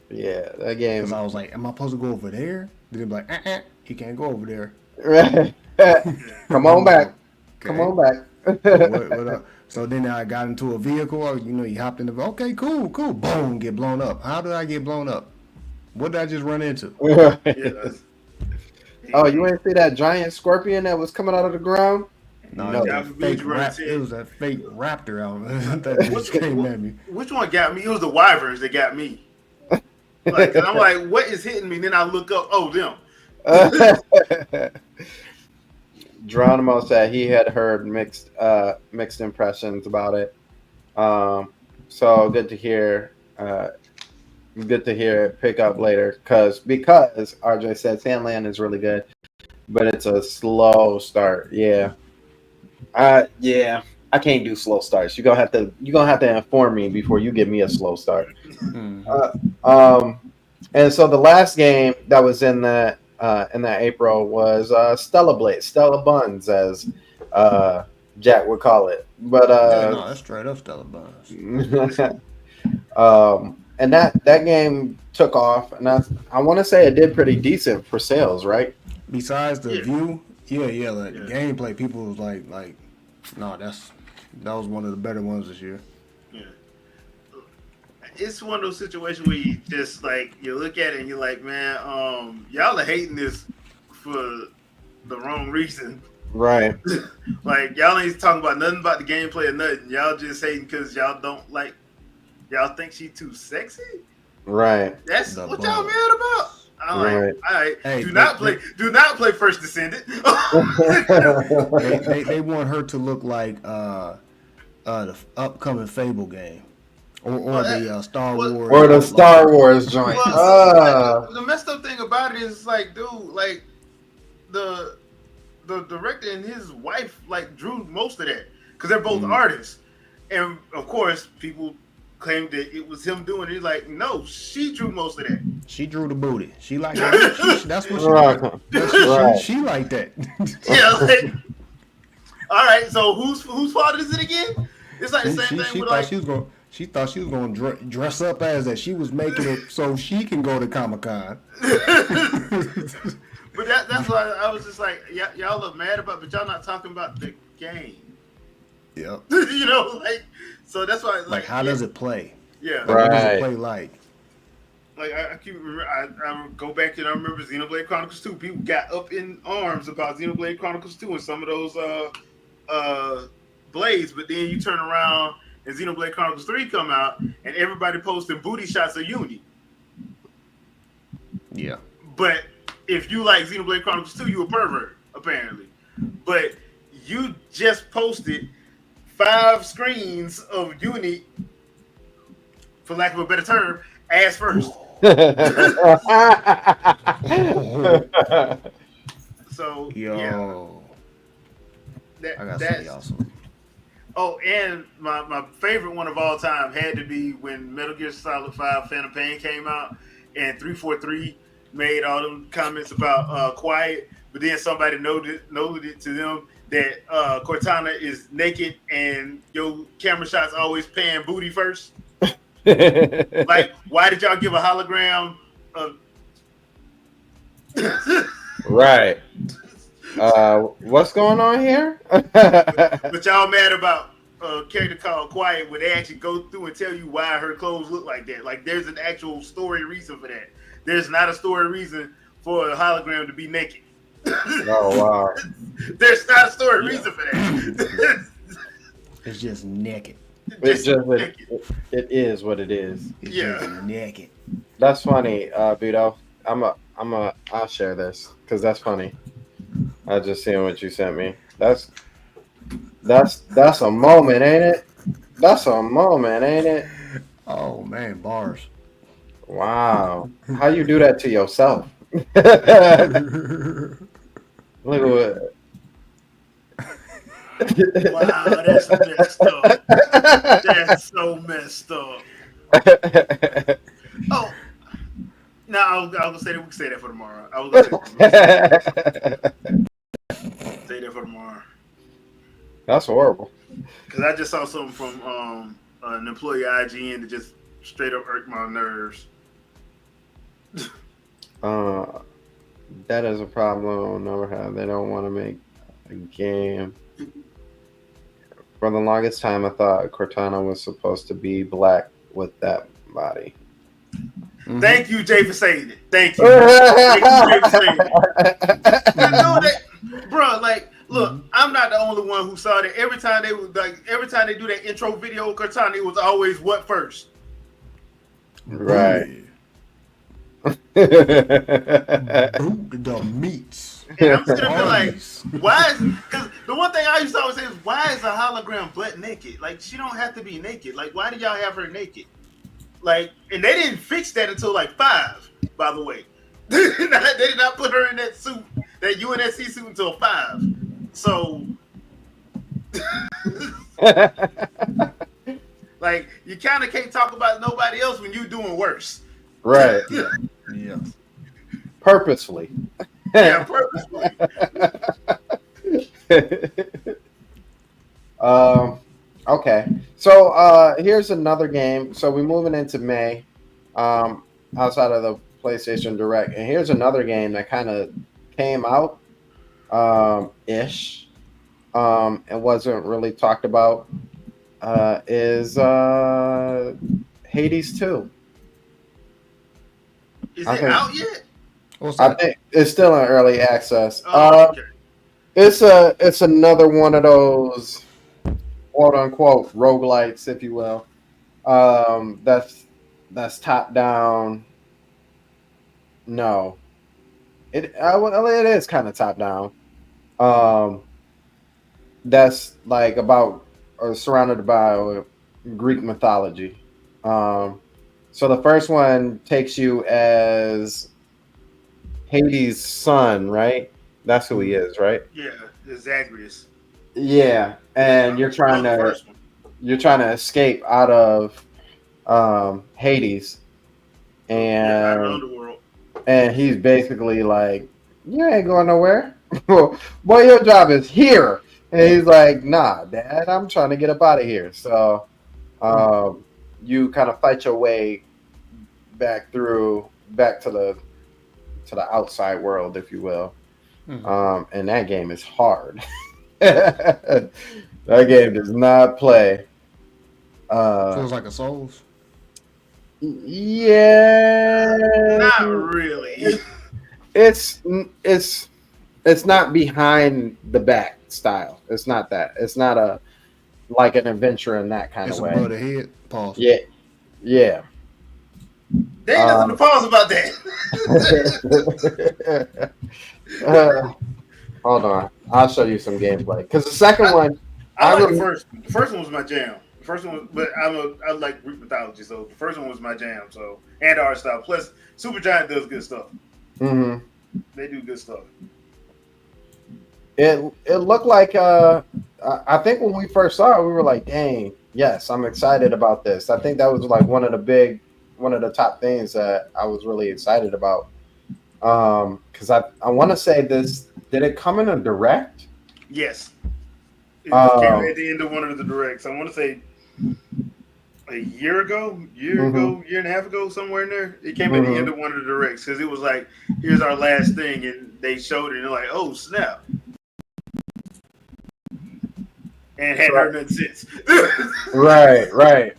Yeah, that Because game. I was like, am I supposed to go over there? Then they'd be like, you can't go over there. Come on back. Come on back. What up? So then I got into a vehicle. You hopped in the. Okay, cool. Boom, get blown up. How did I get blown up? What did I just run into? Yeah. Oh, you ain't see that giant scorpion that was coming out of the ground? No, No. it was that fake raptor out that just came at me. Which one got me? It was the wyverns that got me. Like, 'cause I'm like, what is hitting me? Then I look up. Oh, them. Geronimo said he had heard mixed impressions about it. So good to hear. Good to hear it pick up later because RJ said Sandland is really good, but it's a slow start. Yeah. Yeah. I can't do slow starts. You're gonna have to inform me before you give me a slow start. And so the last game that was in that April was Stella Buns, as Jack would call it. But No, that's straight up Stella Buns. And that game took off, and I want to say it did pretty decent for sales, right? Besides the Yeah. view, like gameplay, people was like, no, that was one of the better ones this year. Yeah. It's one of those situations where you just like you look at it and you're like, man, y'all are hating this for the wrong reason. Right. Like y'all ain't talking about nothing about the gameplay or nothing. Y'all just hating because y'all don't like. Y'all think she too sexy? Right. That's The what y'all bug. mad about. I'm like, Right. all right, Hey, do not play First Descendant. They want her to look like the upcoming Fable game, or the Star what- Wars, Or the Star Wars joint. Well, the messed up thing about it is like, dude, like the director and his wife like drew most of that because they're both artists, and of course people claimed that it was him doing it. He's like, no, she drew most of that. She drew the booty. She like that. That's what she. Right. Right. She like that. Yeah, like, all right. So whose fault is it again? It's like the same thing she with thought like. she thought she was going to dress up as that. She was making it so she can go to Comic-Con. But that's why I was just like, y'all are mad about, but y'all not talking about the game. Yep. You know, like, so that's why. Like, how does it play? Yeah. What does Right. it play like? Like I keep remember, I go back and I remember Xenoblade Chronicles 2. People got up in arms about Xenoblade Chronicles 2 and some of those blades, but then you turn around and Xenoblade Chronicles 3 come out and everybody posting booty shots of Uni. Yeah. But if you like Xenoblade Chronicles 2, you a pervert, apparently. But you just posted 5 screens of Uni, for lack of a better term, ass first. So Yo. yeah, I got that's something awesome. Oh, and my favorite one of all time had to be when Metal Gear Solid 5 Phantom Pain came out and 343 made all them comments about Quiet, but then somebody noted it to them that Cortana is naked and your camera shots always pan booty first. Like, why did y'all give a hologram of Right. What's going on here? but y'all mad about a character called Quiet where they actually go through and tell you why her clothes look like that. Like, there's an actual story reason for that. There's not a story reason for a hologram to be naked. Oh wow. There's not a story reason for that. It's just naked. It is what it is. It's Yeah. just naked. That's funny, Budo. I'll share this because that's funny. I just seen what you sent me. That's a moment, ain't it? That's a moment, ain't it? Oh man, bars. Wow. How you do that to yourself? Look at Wow, that's messed up. That's so messed up. what. Oh, no, I was gonna say that we can say that for tomorrow. I was gonna say that for tomorrow That's horrible. because I just saw something from an employee at IGN that just straight up irked my nerves. That is a problem I'll never have. They don't want to make a game. For the longest time, I thought Cortana was supposed to be black with that body. Thank you, Jay, for saying it. Thank you. Thank you, Jay, for saying it. I know that, bro. Like, look, I'm not the only one who saw that. Every time they do that intro video, Cortana, it was always what first. Right. The meats. And I'm sitting there like, why is, because the one thing I used to always say is, why is a hologram butt naked? Like, she don't have to be naked. Like, why did y'all have her naked? Like, and they didn't fix that until like 5, by the way. They did not put her in that suit, that UNSC suit, until 5. So, like, you kind of can't talk about nobody else when you doing worse. Right. Yeah. Purposefully. Yeah, purposely. Okay. So here's another game. So we're moving into May, outside of the PlayStation Direct, and here's another game that kind of came out, ish, and wasn't really talked about. Is Hades 2. Is I it think- out yet? What's I that? think it's still in early access. Oh, okay. It's another one of those quote unquote roguelites, if you will. That's top down. No, it is kind of top down. That's like about or surrounded by Greek mythology. So the first one takes you as Hades' son, right? That's who he is, right? Yeah, the Zagreus. Yeah, and you're trying The to first one. escape out of Hades, Yeah, out of the and underworld. he's basically like, "You ain't going nowhere. Boy, your job is here." And he's like, "Nah, Dad, I'm trying to get up out of here." So, you kind of fight your way back to the outside world, if you will. And that game is hard. That game does not play. Feels like a Souls. Yeah, Not really. it's not behind the back style. It's not that. It's not like an adventure in that kind It's of way. above the head. Pause. Yeah. There ain't nothing to pause about that. Hold on, I'll show you some gameplay because the second one, I like I the first. The first one was my jam. The first one was, but I like Greek mythology, so the first one was my jam. So and art style. Plus, Supergiant does good stuff. mhm. They do good stuff. It looked like I think when we first saw it, we were like, "Dang, yes, I'm excited about this." I think that was like one of the top things that I was really excited about. Because I want to say this. Did it come in a direct? Yes. It Oh. came at the end of one of the directs. I want to say a year and a half ago, somewhere in there. It came at the end of one of the directs because it was like, here's our last thing, and they showed it, and they're like, oh snap, and hadn't heard nothing since. Right.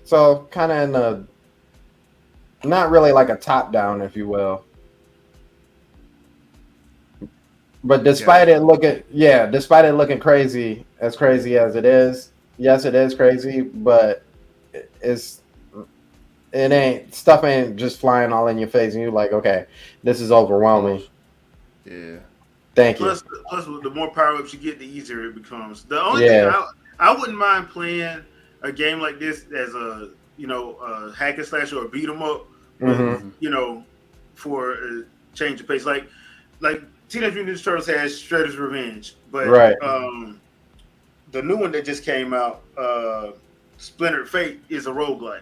So kind of in the, not really like a top down, if you will. But despite it looking crazy as it is, yes, it is crazy, but it ain't just flying all in your face, and you're like, okay, this is overwhelming. Yeah. Thank you. Plus, the more power ups you get, the easier it becomes. The only thing I wouldn't mind playing a game like this as a hack and slash or beat 'em up, Mhm. for a change of pace. Like Teenage Mutant Ninja Turtles has Shredder's Revenge, but Right. The new one that just came out, Splintered Fate, is a roguelike.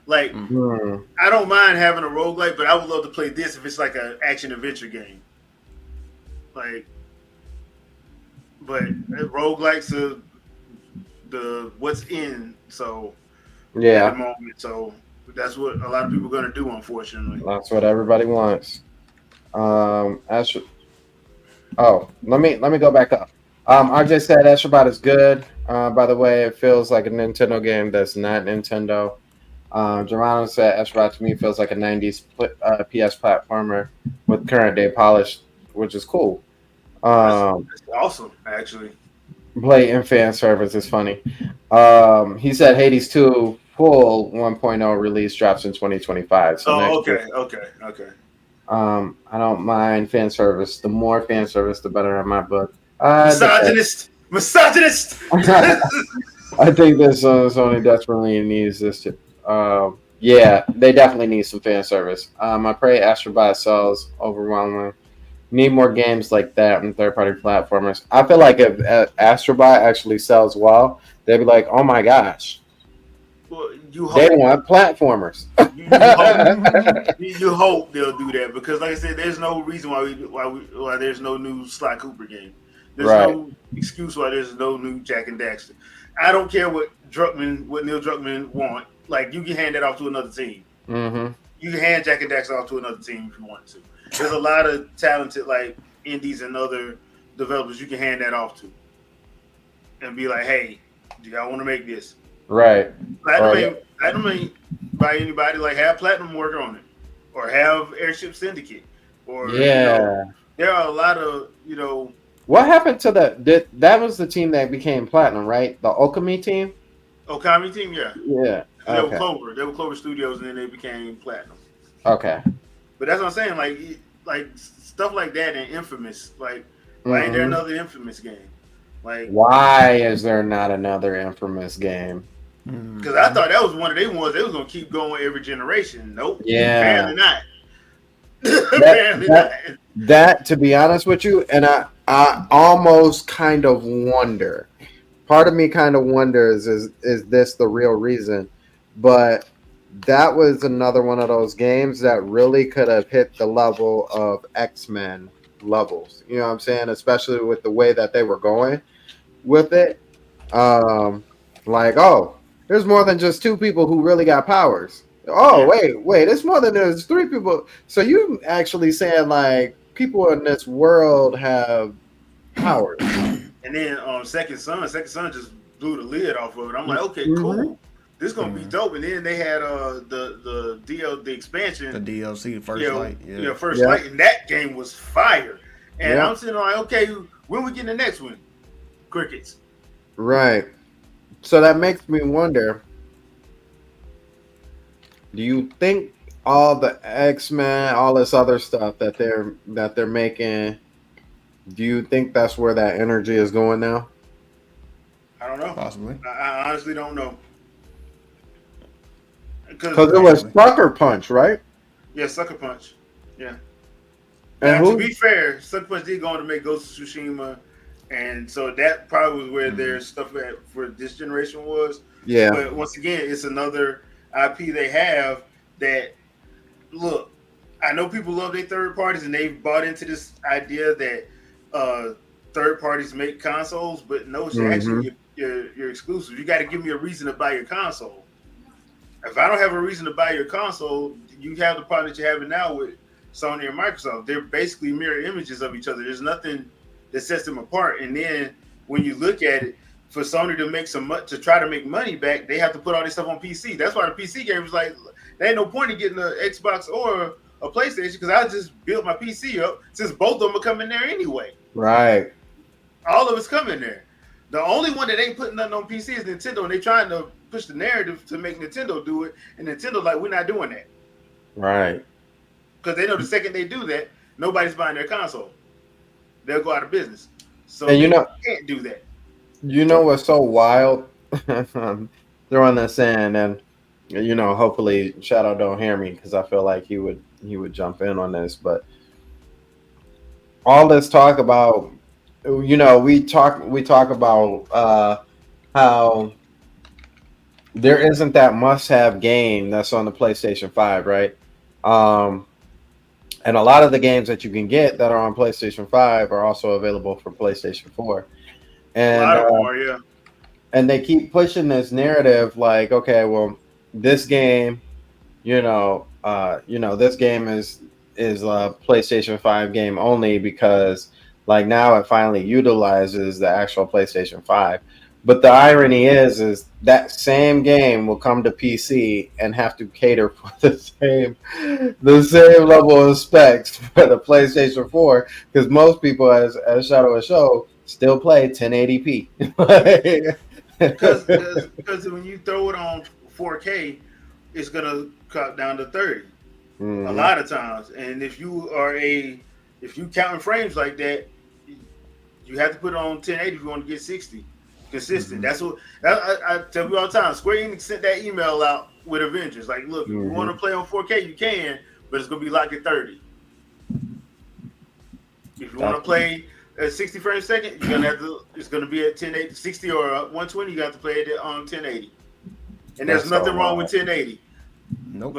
Like, Mm. I don't mind having a roguelike, but I would love to play this if it's like an action adventure game. Like, but roguelikes are the what's in, so at the Yeah, moment. So that's what a lot of people are gonna do, unfortunately. that's what everybody wants. Astro. Oh, let me go back up. RJ said Astrobot is good. By the way, it feels like a Nintendo game that's not Nintendo. Geronimo said Astrobot to me feels like a 90s PS platformer with current day polish, which is cool. That's awesome, actually. Play in fan service is funny. He said Hades 2 full 1.0 release drops in 2025. So Oh, next year. okay. I don't mind fan service. The more fan service, the better in my book. Misogynist. I think this Sony desperately needs this. Yeah, they definitely need some fan service. I pray Astrobot sells overwhelmingly. Need more games like that on third-party platformers. I feel like if Astrobot actually sells well, they'd be like, "Oh my gosh, Well, you they hope. want platformers." You hope they'll do that because, like I said, there's no reason why there's no new Sly Cooper game. There's Right. no excuse why there's no new Jack and Daxter. I don't care what Neil Druckmann want. Like, you can hand that off to another team. Mm-hmm. You can hand Jack and Daxter off to another team if you want to. There's a lot of talented like indies and other developers you can hand that off to, and be like, "Hey, do y'all want to make this?" Right. Platinum ain't by anybody. Like, have Platinum work on it, or have Airship Syndicate, or Yeah. there are a lot of What happened to that was the team that became platinum, right? The Okami team? Okami team. Yeah, Yeah. they were Okay. Clover. They were Clover Studios, and then they became Platinum. Okay. But that's what I'm saying. Like stuff like that and Infamous. Like, why ain't there Mhm. another Infamous game? Like, Why is there not another Infamous game? because I thought that was one of they ones they was gonna keep going every generation. Nope. Yeah. Apparently not. Apparently not. That, to be honest with you, and I almost kind of wonder. Part of me kind of wonders is this the real reason? But that was another one of those games that really could have hit the level of X-Men levels. You know what I'm saying? Especially with the way that they were going with it. Like, oh, there's more than just two people who really got powers. Oh, wait, it's more than there's three people. So you actually saying like people in this world have powers. And then Second Son just blew the lid off of it. I'm like, okay, cool. This is gonna be dope. And then they had the expansion, The DLC, the first light. Yeah. First Light, and that game was fire. And Yeah. I'm sitting like, okay, when we getting the next one? Crickets. Right. So that makes me wonder, do you think all the X-Men, all this other stuff that they're making, do you think that's where that energy is going now? I don't know. Possibly. I honestly don't know. Because it was Sucker Punch, right? Yeah, Sucker Punch. Yeah. And Now, to who? be fair, Sucker Punch did go on to make Ghost of Tsushima, and so that probably was where their stuff for this generation was. Yeah. But once again, it's another IP they have that, look, I know people love their third parties, and they've bought into this idea that third parties make consoles, but no, it's actually your exclusive. You got to give me a reason to buy your console. If I don't have a reason to buy your console, you have the problem that you're having now with Sony and Microsoft. They're basically mirror images of each other. There's nothing that sets them apart. And then when you look at it, for Sony to make to try to make money back, they have to put all this stuff on PC. That's why the PC game was like, there ain't no point in getting an Xbox or a PlayStation because I just built my PC up since both of them are coming there anyway. Right. All of it's coming there. The only one that ain't putting nothing on PC is Nintendo, and they trying to push the narrative to make Nintendo do it. And Nintendo like, we're not doing that. Right. Because they know the second they do that, nobody's buying their console. They'll go out of business. So And they can't do that. You know what's so wild? They're on that saying, and you know, hopefully Shadow don't hear me because I feel like he would jump in on this. But all this talk about, you know, we talk about how there isn't that must-have game that's on the PlayStation 5, right? And a lot of the games that you can get that are on PlayStation 5 are also available for PlayStation 4. A lot of them are, yeah. And they keep pushing this narrative like, okay, well, this game, this game is a PlayStation 5 game only because like now it finally utilizes the actual PlayStation 5. But the irony is that same game will come to PC and have to cater for the same level of specs for the PlayStation 4 because most people, as Shadow will show, still play 1080p. Because when you throw it on 4K, it's gonna cut down to 30 a lot of times. And if you counting frames like that, you have to put it on 1080 if you want to get 60 consistent. That's what I tell you all the time. Square Enix sent that email out with Avengers. Like, look, if you want to play on 4K, you can, but it's gonna be locked at 30. If you want to play at 60 frames a second, you're gonna have to. It's gonna be at 1080, 60 or 120. You have to play it on 1080. And there's nothing wrong with 1080. Nope.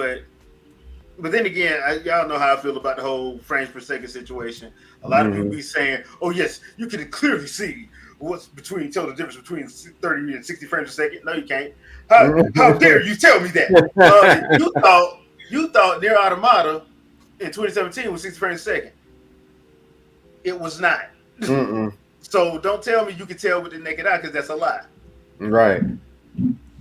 But then again, y'all know how I feel about the whole frames per second situation. A lot of people be saying, "Oh yes, you can clearly see tell the difference between 30 and 60 frames a second." No, you can't. How dare you tell me that? You thought Nier Automata in 2017 was 60 frames a second. It was not. So don't tell me you can tell with the naked eye because that's a lie. Right.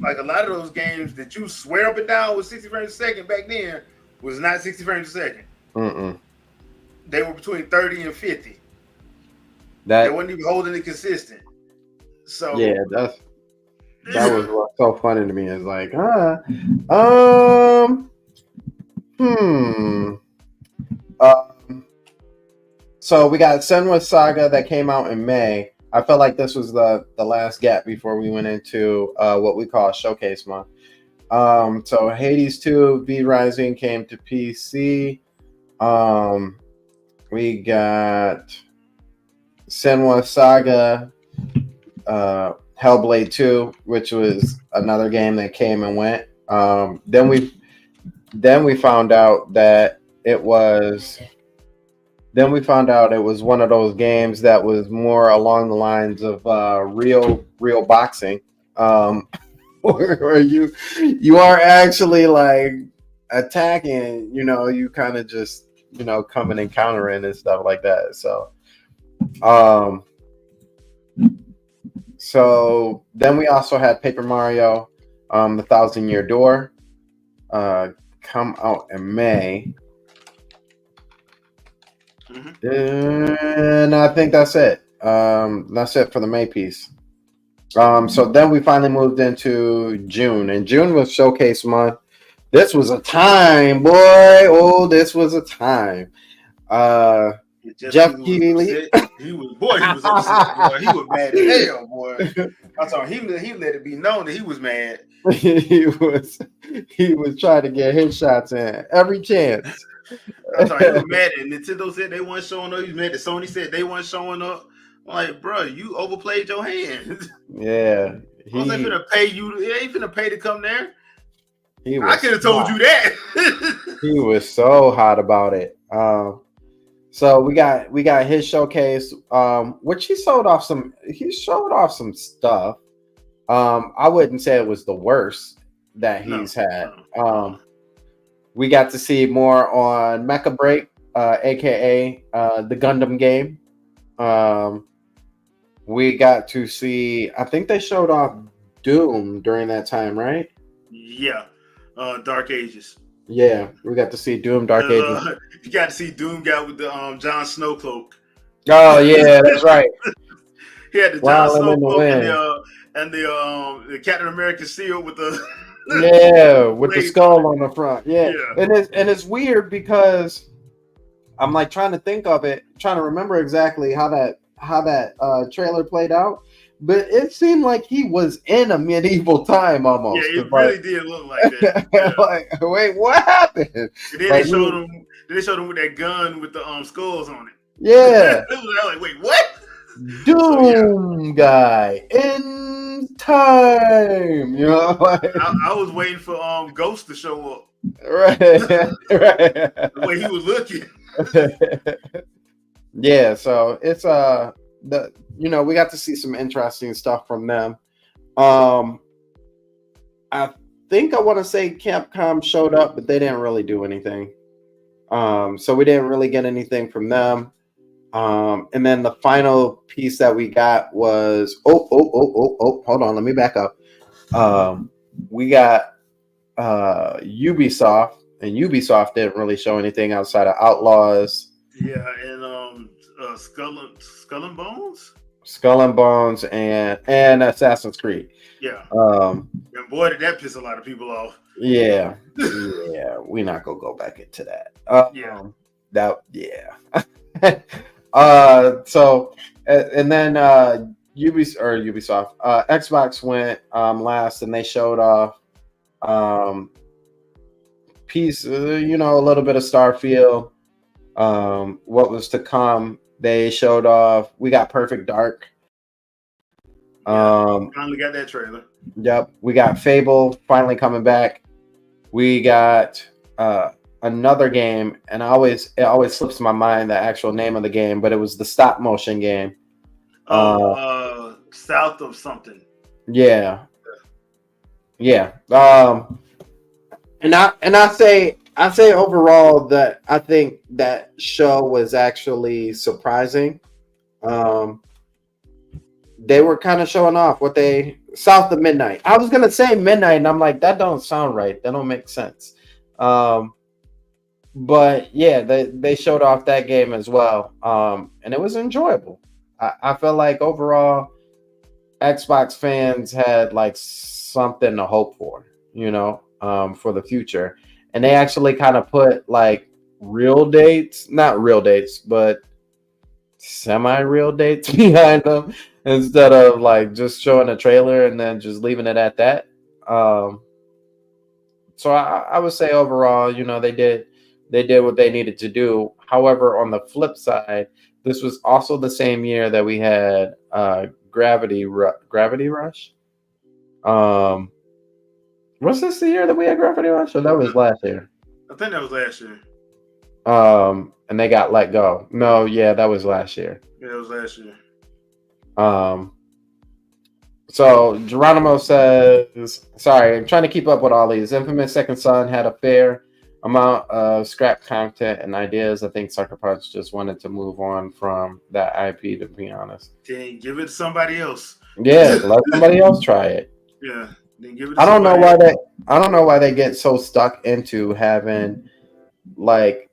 Like a lot of those games that you swear up and down was 60 frames a second back then was not 60 frames a second. They were between 30 and 50. They wasn't even holding it consistent. So yeah, that was what's so funny to me. Is like, so we got Senua's Saga that came out in May. I felt like this was the last gap before we went into what we call Showcase Month. So Hades 2 V Rising came to PC. We got Senua's Saga, Hellblade 2, which was another game that came and went. Then we found out that it was one of those games that was more along the lines of real boxing, where you are actually like attacking. You kind of just coming and countering and stuff like that. So then we also had Paper Mario, the Thousand Year Door, come out in May. And I think that's it. That's it for the May piece. So then we finally moved into June, and June was Showcase Month. This was a time, boy. Oh, this was a time. Jeff Keighley. He was upset, boy. He was mad as hell, boy. I saw he let it be known that he was mad. he was trying to get his shots in every chance. I thought he was mad at Nintendo said they weren't showing up. He was mad that Sony said they weren't showing up. I'm like, bro, you overplayed your hand. Yeah. I was finna pay you. He ain't finna pay to come there. I could have told you that. He was so hot about it. So we got his showcase, which he showed off some stuff. I wouldn't say it was the worst that he's had. We got to see more on Mecha Break, aka the Gundam game. We got to see, I think they showed off Doom during that time, right? Yeah. Dark Ages. Yeah, we got to see Doom Dark Ages. You got to see Doom guy with the Jon Snow cloak. Oh yeah, that's right. He had the Jon Snow cloak and the Captain America seal with the with the skull on the front. Yeah. And it's weird because I'm like trying to think of it, trying to remember exactly how that trailer played out. but it seemed like he was in a medieval time almost. Yeah, it really did look like that. Yeah. Like, wait, what happened? And then Like, they showed him. Then they showed him with that gun with the skulls on it. Yeah, I was like, wait, what? Doom guy in time. You know, like, I was waiting for Ghost to show up. right, right. The way he was looking. Yeah, so it's we got to see some interesting stuff from them. I think I want to say Capcom showed up, but they didn't really do anything. So we didn't really get anything from them. And then the final piece that we got was hold on, let me back up. We got Ubisoft, and Ubisoft didn't really show anything outside of Outlaws. Yeah, and Skull and Bones. Skull and Bones and Assassin's Creed. Yeah. And boy, did that piss a lot of people off. Yeah. We're not gonna go back into that. So and then Ubisoft, Xbox went last, and they showed off piece, a little bit of Starfield. What was to come? They showed off. We got Perfect Dark. Finally got that trailer. Yep. We got Fable finally coming back. We got another game, and it always slips my mind the actual name of the game, but it was the stop motion game. South of something. Yeah. And I say overall that I think that show was actually surprising. They were kind of showing off what they South of Midnight. I was gonna say Midnight, and I'm like, that don't sound right. That don't make sense. But yeah, they showed off that game as well. And it was enjoyable. I feel like overall Xbox fans had like something to hope for, for the future. And they actually kind of put like not real dates, but semi-real dates behind them instead of like just showing a trailer and then just leaving it at that. So I would say overall, they did what they needed to do. However, on the flip side, this was also the same year that we had Gravity Rush. Was this the year that we had Gravity Rush, or that was last year? I think that was last year. And they got let go. No, yeah, that was last year. Yeah, it was last year. So Geronimo says, sorry, I'm trying to keep up with all these. Infamous Second Son had a fair amount of scrap content and ideas. I think Sucker Punch just wanted to move on from that IP, to be honest. Dang, give it to somebody else. Yeah, let somebody else try it. Yeah. Then give it to I don't know why they get so stuck into having like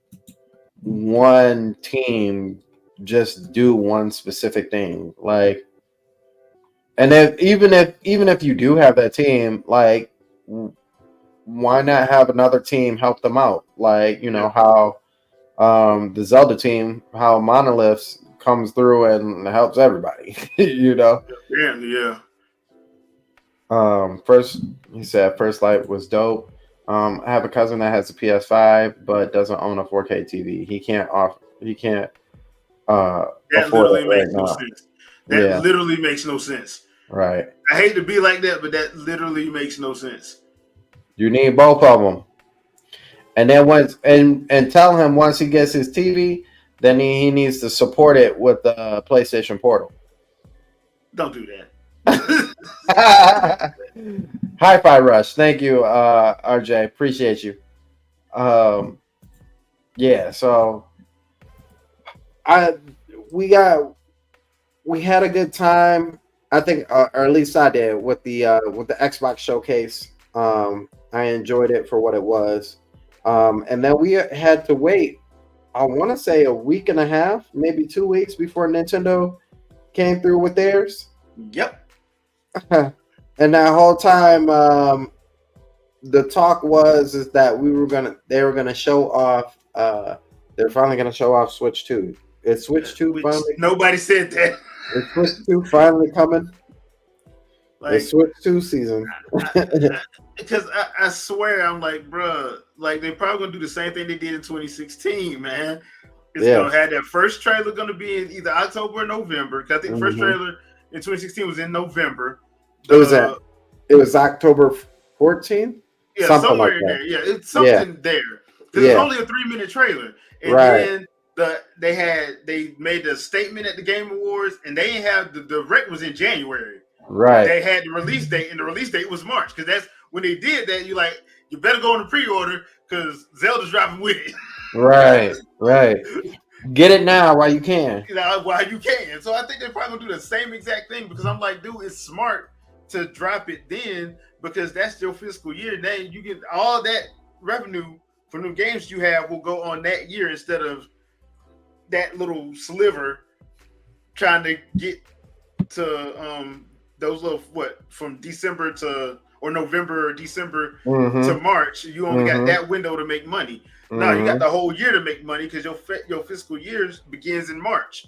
one team just do one specific thing. Like, and even if you do have that team, like, why not have another team help them out? Like, how the Zelda team, how Monolith comes through and helps everybody. Yeah. First, he said First Light was dope. I have a cousin that has a PS5 but doesn't own a 4K TV. He can't afford it right now. That literally makes no sense. Right. I hate to be like that, but that literally makes no sense. You need both of them. And then tell him once he gets his TV, then he needs to support it with the PlayStation Portal. Don't do that. Hi-Fi Rush. Thank you, RJ. Appreciate you. Yeah, so we had a good time. I think, or at least I did, with the Xbox showcase. I enjoyed it for what it was. And then we had to wait, I want to say a week and a half, maybe 2 weeks before Nintendo came through with theirs. Yep. And that whole time, the talk is that they were gonna show off. They're finally gonna show off Switch 2. Is Switch 2 finally? Nobody said that. Is Switch 2 finally coming? Like, Switch 2 season. because I swear, I'm like, bruh, like they're probably gonna do the same thing they did in 2016, man. It's Yeah. gonna have that first trailer gonna be in either October or November. Cause I think the first Mhm. trailer in 2016 was in November. It was October 14th. Yeah, Something somewhere like in that. there. Yeah, it's something there. Because it's Yeah. only a 3-minute trailer. And Right. then they made the statement at the Game Awards, and they didn't have the rec was in January. Right. They had the release date, and the release date was March. Because that's when they did that. You better go on the pre-order because Zelda's dropping with it. Right. Get it now while you can. While you can. So I think they're probably gonna do the same exact thing because I'm like, dude, it's smart to drop it then because that's your fiscal year. Then you get all that revenue from the games you have will go on that year instead of that little sliver trying to get to those little from December to or November or December to March. You only got that window to make money. Now you got the whole year to make money because your fiscal year begins in March.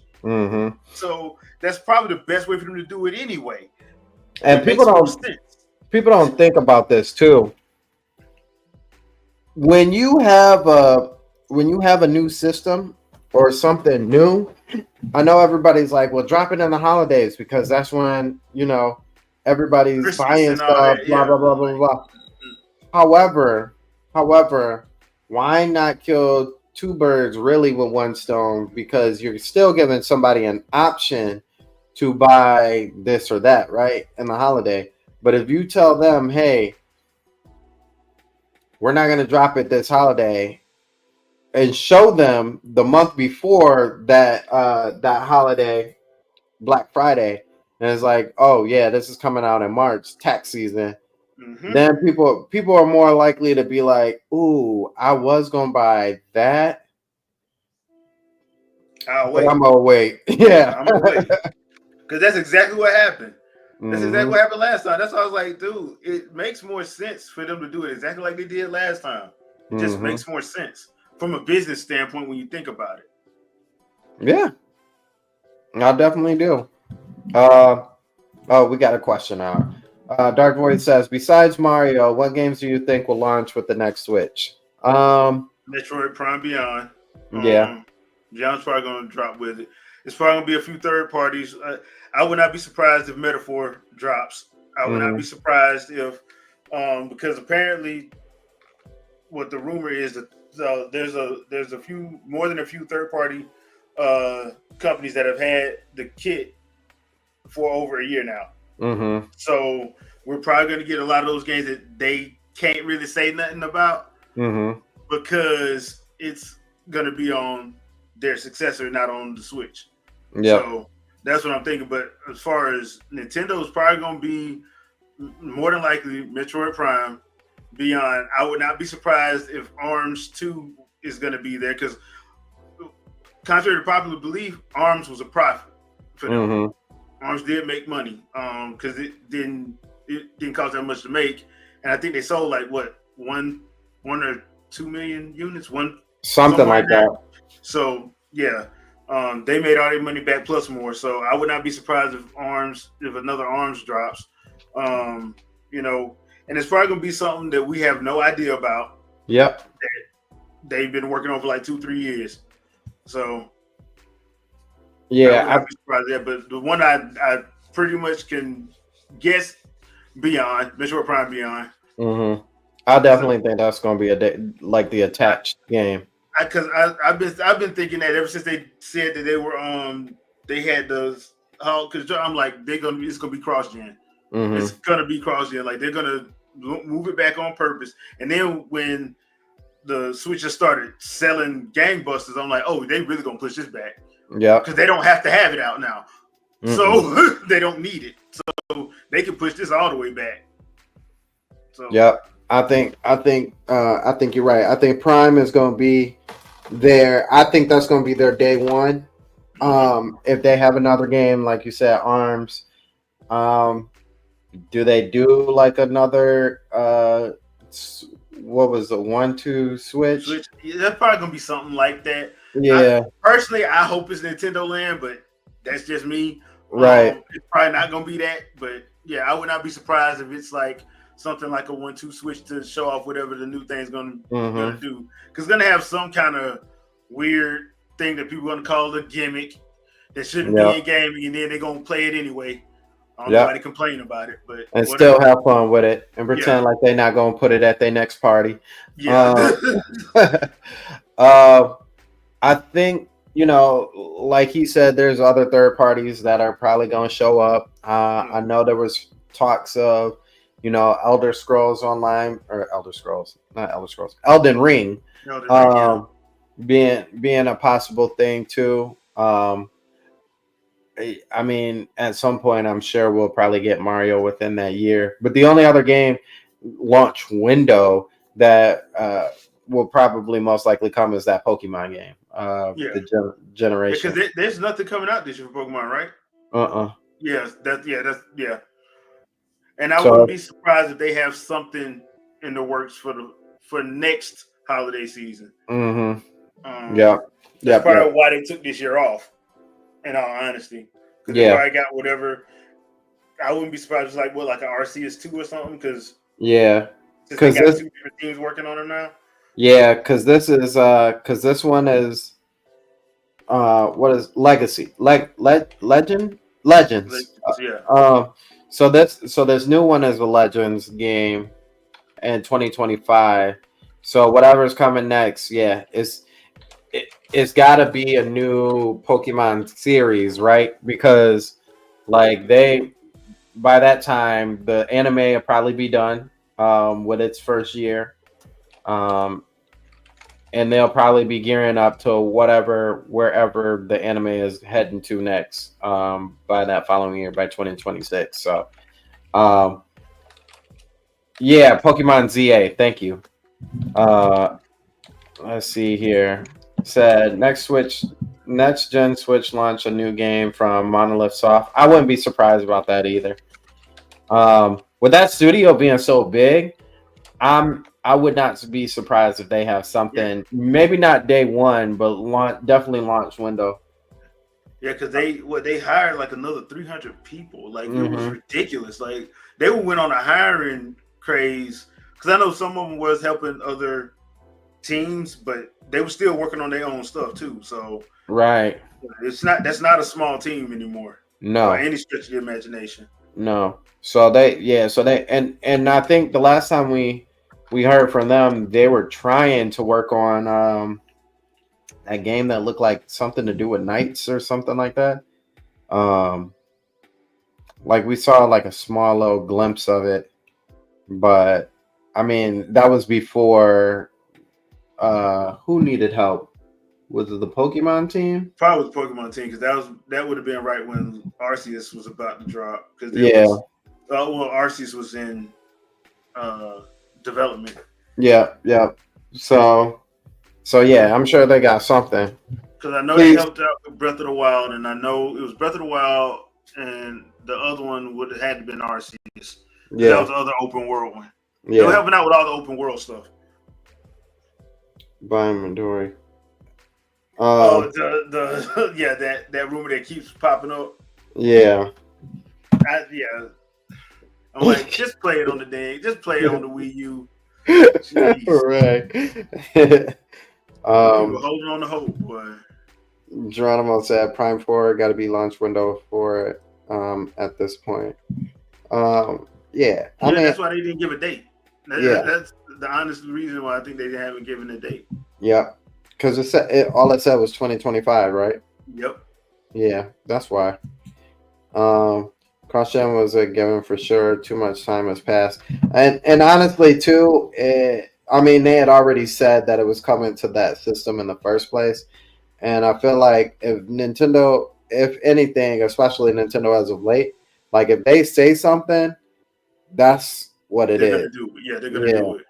So that's probably the best way for them to do it anyway. And people don't think about this too. When you have a new system or something new, I know everybody's like, well, drop it in the holidays because that's when, everybody's Christmas buying stuff, blah, blah, blah, blah, blah. However, why not kill two birds really with one stone? Because you're still giving somebody an option to buy this or that, right? In the holiday. But if you tell them, hey, we're not going to drop it this holiday, and show them the month before that holiday, Black Friday, and it's like, oh yeah, this is coming out in March, tax season. Then people are more likely to be like, ooh, I was gonna buy that. I'll wait. I'm gonna wait. Yeah. I'm gonna wait. Because that's exactly what happened. That's exactly what happened last time. That's why I was like, dude, it makes more sense for them to do it exactly like they did last time. It just makes more sense from a business standpoint when you think about it. Yeah. I definitely do. We got a question now. Dark Void says, besides Mario, what games do you think will launch with the next Switch? Metroid Prime Beyond. Yeah. Beyond's probably going to drop with it. It's probably going to be a few third parties. I would not be surprised if Metaphor drops. I would not be surprised if, because apparently, what the rumor is that there's a few more than a few third party companies that have had the kit for over a year now. So we're probably going to get a lot of those games that they can't really say nothing about because it's going to be on their successor, not on the Switch. So that's what I'm thinking. But as far as Nintendo's probably going to be more than likely Metroid Prime Beyond. I would not be surprised if ARMS 2 is going to be there because, contrary to popular belief, ARMS was a profit for them. ARMS did make money because it didn't cost that much to make, and I think they sold like one or 2 million units, something like that. So yeah, they made all their money back plus more. So I would not be surprised if another ARMS drops. And it's probably gonna be something that we have no idea about. Yep. That they've been working on for like 2-3 years. So yeah, I'd be surprised there. But the one I pretty much can guess Beyond, Metroid Prime Beyond. I definitely think that's gonna be the attached game. Because I've been thinking that ever since they said that they were they had those because I'm like it's gonna be cross gen. It's gonna be cross gen. Like they're gonna move it back on purpose. And then when the Switch just started selling gangbusters, I'm like, oh, they really gonna push this back. Yeah, because they don't have to have it out now, so they don't need it. So they can push this all the way back. So I think you're right. I think Prime is going to be there. I think that's going to be their day one. If they have another game, like you said, ARMS, do they do like another, what was the 1-2 Switch? Yeah, that's probably going to be something like that. Yeah. Personally, I hope it's Nintendo Land, but that's just me. Right. It's probably not going to be that, but Yeah, I would not be surprised if it's like something like a 1-2 switch to show off whatever the new thing's gonna do. Because it's gonna have some kind of weird thing that people are gonna call a gimmick that shouldn't be in gaming, and then they're gonna play it anyway. Nobody complain about it, but and whatever. Still have fun with it and pretend like they're not gonna put it at their next party. Yeah. I think, you know, like he said, there's other third parties that are probably going to show up. I know there was talks of, you know, Elden Ring, being a possible thing too. I mean, at some point, I'm sure we'll probably get Mario within that year. But the only other game launch window that will probably most likely come is that Pokemon game. The generation. Because there's nothing coming out this year for Pokemon, right? Yes, that's. And I wouldn't be surprised if they have something in the works for next holiday season. That's probably why they took this year off. In all honesty, because they probably got whatever. I wouldn't be surprised if it's like an Arceus 2 or something. Because they got 2 different teams working on it now. Yeah, because this one is what is Legacy Legends. So this new one is a Legends game in 2025. So whatever's coming next, it's got to be a new Pokemon series, right? Because like by that time the anime will probably be done with its first year. And they'll probably be gearing up to wherever the anime is heading to next by that following year, by 2026. So, Pokemon ZA. Thank you. Let's see here. Said next gen Switch launch a new game from Monolith Soft. I wouldn't be surprised about that either. With that studio being so big, I would not be surprised if they have something, maybe not day one, but definitely launch window. Yeah, because they hired like another 300 people. Like it was ridiculous. Like they went on a hiring craze. Because I know some of them was helping other teams, but they were still working on their own stuff too. So that's not a small team anymore. No, by any stretch of the imagination. No. So and I think the last time we heard from them, they were trying to work on a game that looked like something to do with knights or something like that. Like we saw like a small little glimpse of it, but I mean that was before. Who needed help? Was it the Pokemon team? Probably the Pokemon team, because that would have been right when Arceus was about to drop. Because Arceus was in development. Yeah. So I'm sure they got something. Because I know they helped out with Breath of the Wild, and I know it was Breath of the Wild, and the other one would have had to been Arceus. Yeah, that was the other open world one. Yeah, they were helping out with all the open world stuff. By Midori. That rumor that keeps popping up. Yeah. I'm like, just play it on the day. Just play it on the Wii U. Right. Holding on to hope, boy. Geronimo said Prime 4 got to be launch window for it at this point. I mean, that's why they didn't give a date. That's the honest reason why I think they haven't given a date. Yeah, because all it said was 2025, right? Yep. Yeah, that's why. Cross-gen was a given for sure. Too much time has passed, and honestly, too, I mean, they had already said that it was coming to that system in the first place, and I feel like if anything, especially Nintendo as of late, like if they say something, that's what they're gonna do. Yeah, they're gonna do it.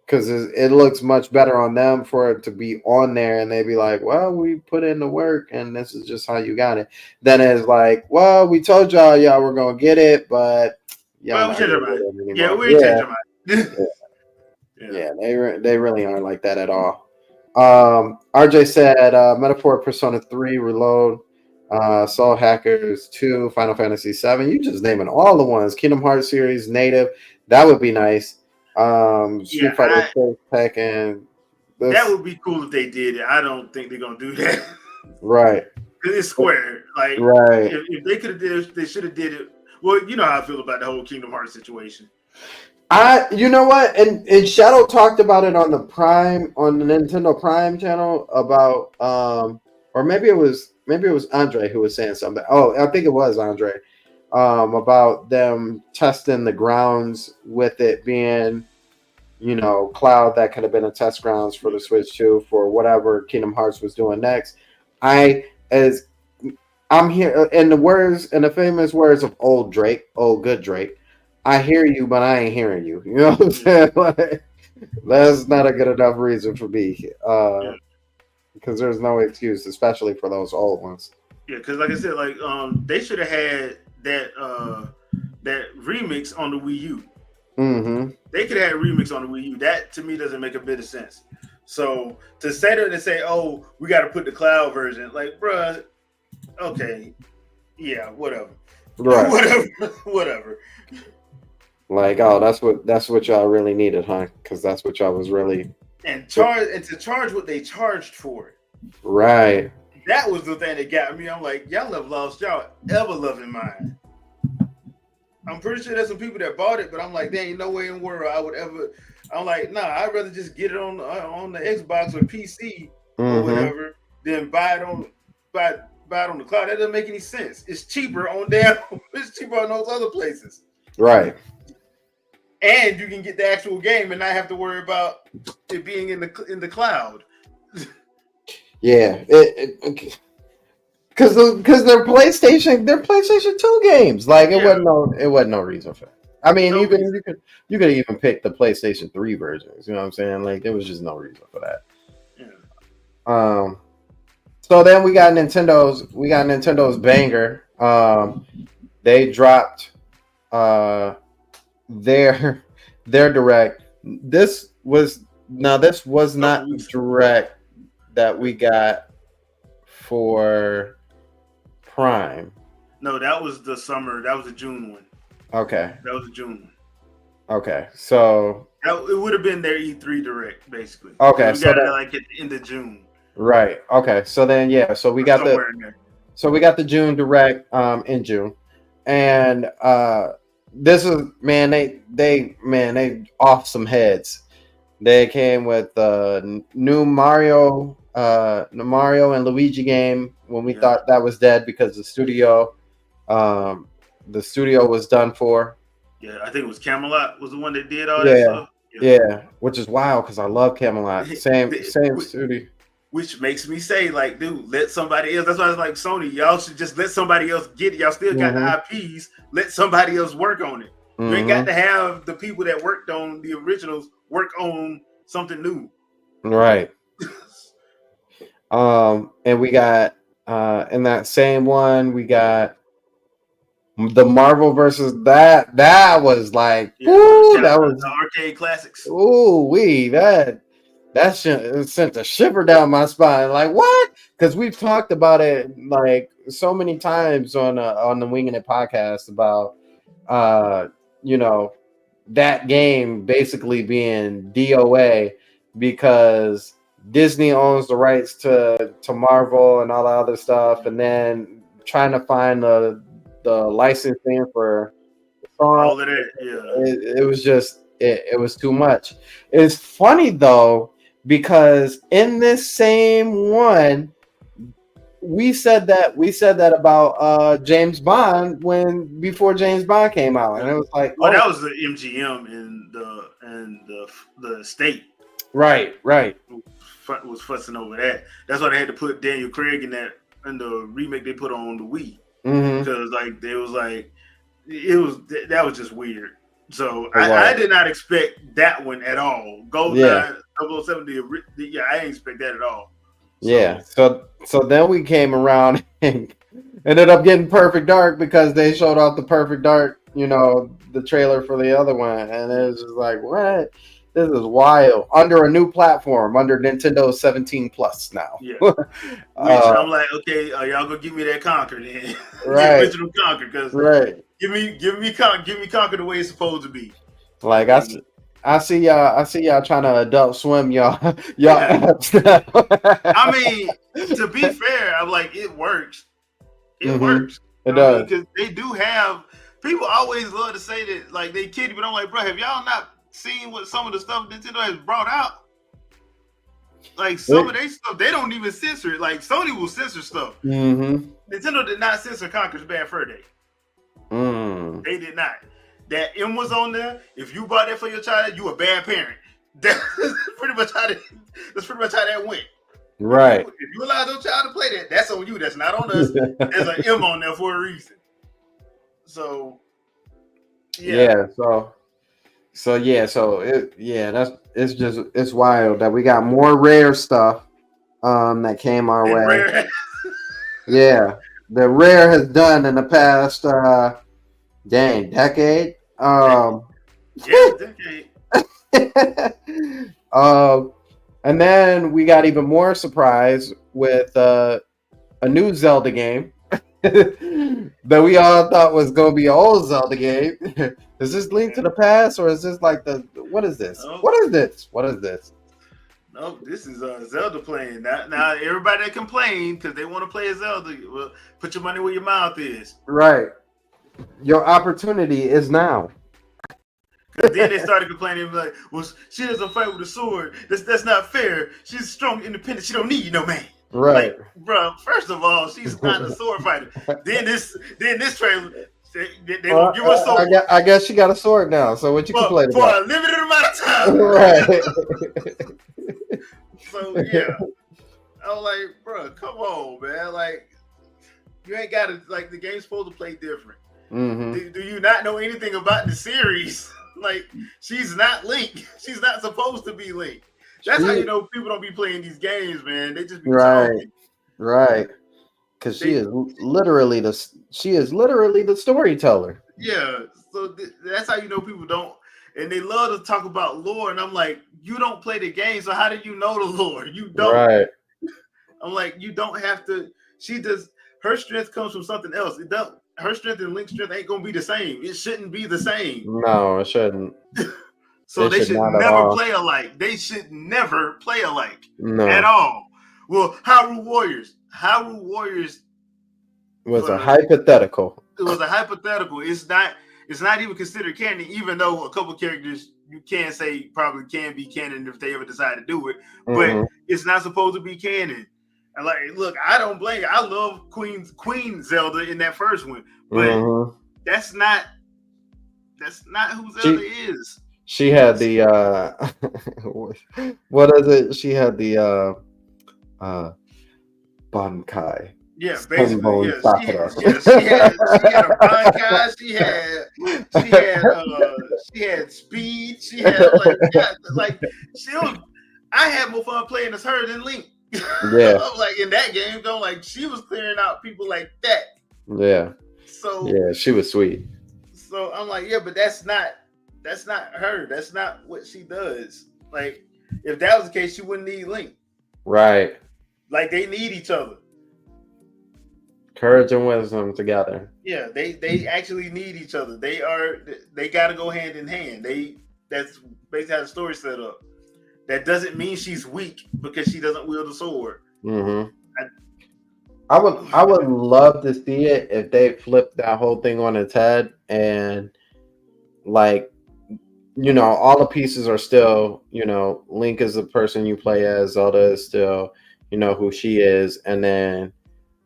Because it looks much better on them for it to be on there, and they be like, "Well, we put in the work, and this is just how you got it." Then it's like, "Well, we told y'all we're gonna get it, but we changed our mind. Yeah, we changed our mind." Yeah, they really aren't like that at all. RJ said, "Metaphor Persona 3 Reload Soul Hackers 2, Final Fantasy 7. You just naming all the ones. Kingdom Hearts series, Native. That would be nice. Yeah, Street Fighter 6, Tekken. that would be cool if they did it. I don't think they're gonna do that. Right. Because it's Square. Like, Right. if they could have did it, they should have did it. Well, you know how I feel about the whole Kingdom Hearts situation. You know what? And Shadow talked about it on the Nintendo Prime channel about or maybe it was Andre who was saying something. Oh, I think it was Andre. About them testing the grounds with it being, cloud that could have been a test grounds for the Switch 2 for whatever Kingdom Hearts was doing next. I'm here in the famous words of old good Drake. I hear you, but I ain't hearing you. You know what I'm saying? Like, that's not a good enough reason for me. Because there's no excuse, especially for those old ones. Yeah, because like I said, like they should have had that remix on the Wii U. Mm-hmm. They could have had a remix on the Wii U. That to me doesn't make a bit of sense. So to say that and say, "Oh, we got to put the cloud version," like, bruh, okay, yeah, whatever, Right, whatever. Like, oh, that's what y'all really needed, huh? Because that's what y'all was really And to charge what they charged for it. right. That was the thing that got me. I'm like, y'all have lost y'all ever loving mind. I'm pretty sure there's some people that bought it, but I'm like, there ain't no way in the world I would ever. I'm like, nah, I'd rather just get it on the Xbox or PC or whatever than buy it on the cloud. That doesn't make any sense. It's cheaper on it's cheaper on those other places. Right. And you can get the actual game and not have to worry about it being in the cloud. Yeah. Because they're PlayStation 2 games. Like it wasn't no reason for that. I mean, No even reason. you could even pick the PlayStation 3 versions. You know what I'm saying? Like there was just no reason for that. Yeah. So then we got Nintendo's banger. They dropped their direct. This was not the direct that we got for Prime. No, that was the summer. That was the June one. Okay. That was the June one. Okay. So It would have been their E3 direct, basically. Okay, We got it like at the end of June. right. Okay. So then so we got Somewhere in there. the June direct in June. And this is they off some heads. They came with new Mario and Luigi game when we thought that was dead because the studio was done for. Yeah, I think it was Camelot was the one that did all that stuff. Yeah, which is wild because I love Camelot. Same studio. Which makes me say, like, dude, let somebody else. That's why I was like, Sony, y'all should just let somebody else get it. Y'all still got the IPs. Let somebody else work on it. You ain't got to have the people that worked on the originals work on something new. Right. And we got in that same one, we got the Marvel versus that was like that was the arcade classics. That sent a shiver down my spine. Like what? Because we've talked about it like so many times on the Winging It podcast about that game basically being DOA because Disney owns the rights to Marvel and all the other stuff, and then trying to find the licensing for the song. All of that, it was just it was too much. It's funny though because in this same one, we said that about James Bond before James Bond came out, and it was like, well, that was the MGM and the state. Right. Was fussing over that. That's why they had to put Daniel Craig in the remake they put on the Wii because that was just weird. So I did not expect that one at all. GoldenEye 007, I didn't expect that at all. So, yeah. So then we came around and ended up getting Perfect Dark because they showed off the Perfect Dark, the trailer for the other one, and it was just like what. This is wild. Under a new platform, under Nintendo 17 Plus now. Yeah. Which I'm like, okay, y'all gonna give me that Conquer then? Right. The original Conquer, because Right. give me Conquer the way it's supposed to be. Like I see y'all trying to Adult Swim y'all. I mean, to be fair, I'm like, it works. It works. It does. Because they do have people always love to say that like they kid, but I'm like, bro, have y'all not seen what some of the stuff Nintendo has brought out? Like some of their stuff, they don't even censor it. Like Sony will censor stuff. Nintendo did not censor Conker's Bad Fur Day. They did not. That M was on there. If you bought that for your child, you a bad parent. That's pretty much how that went. Right. If you allow your child to play that, that's on you. That's not on us. There's an M on there for a reason. So yeah. It's wild that we got more rare stuff that came our way. Rare. Yeah. The Rare has done in the past decade. Decade. And then we got even more surprise with a new Zelda game that we all thought was going to be an old Zelda game. Is this Link to the Past, or is this like what is this? Nope. What is this? No, this is Zelda playing. Now everybody that complain because they want to play a Zelda, well, put your money where your mouth is. Right. Your opportunity is now. Then they started complaining like, well, she doesn't fight with a sword. That's not fair. She's strong, independent. She don't need no man. Right. Like, bro, first of all, she's not a sword fighter. then this trailer, they will give us sword. I guess she got a sword now. So what you complain about? For a limited amount of time. Right. So yeah. I was like, bro, come on, man. Like, you ain't got to, like, the game's supposed to play different. Do you not know anything about the series? Like, she's not Link. She's not supposed to be Link. That's how you know people don't be playing these games, man. They just be talking. Right. Because she is literally the storyteller. Yeah. So that's how you know people don't. And they love to talk about lore, and I'm like, you don't play the game, so how do you know the lore? You don't. Right. I'm like, you don't have to. She does. Her strength comes from something else. It don't. Her strength and Link's strength ain't gonna be the same. It shouldn't be the same. No, it shouldn't. So they should never play alike. They should never play alike at all. Well, Hyrule Warriors was a hypothetical. It was a hypothetical. It's not even considered canon, even though a couple characters you can say probably can be canon if they ever decide to do it. But it's not supposed to be canon. And like, look, I don't blame you. I love Queen Zelda in that first one, but that's not who Zelda is. She had the what is it? She had the Bankai. Yeah, basically. She had a Bankai. She had speed. She had I had more fun playing as her than Link. Yeah. Like in that game, though, like she was clearing out people like that. Yeah. So yeah, she was sweet. So I'm like, yeah, but that's not her. That's not what she does. Like, if that was the case, she wouldn't need Link. Right. Like they need each other. Courage and wisdom together. Yeah, they actually need each other. They gotta go hand in hand. That's basically how the story's set up. That doesn't mean she's weak because she doesn't wield a sword. I would love to see it if they flipped that whole thing on its head and like, you know, all the pieces are still, you know, Link is the person you play as, Zelda is still, you know, who she is, and then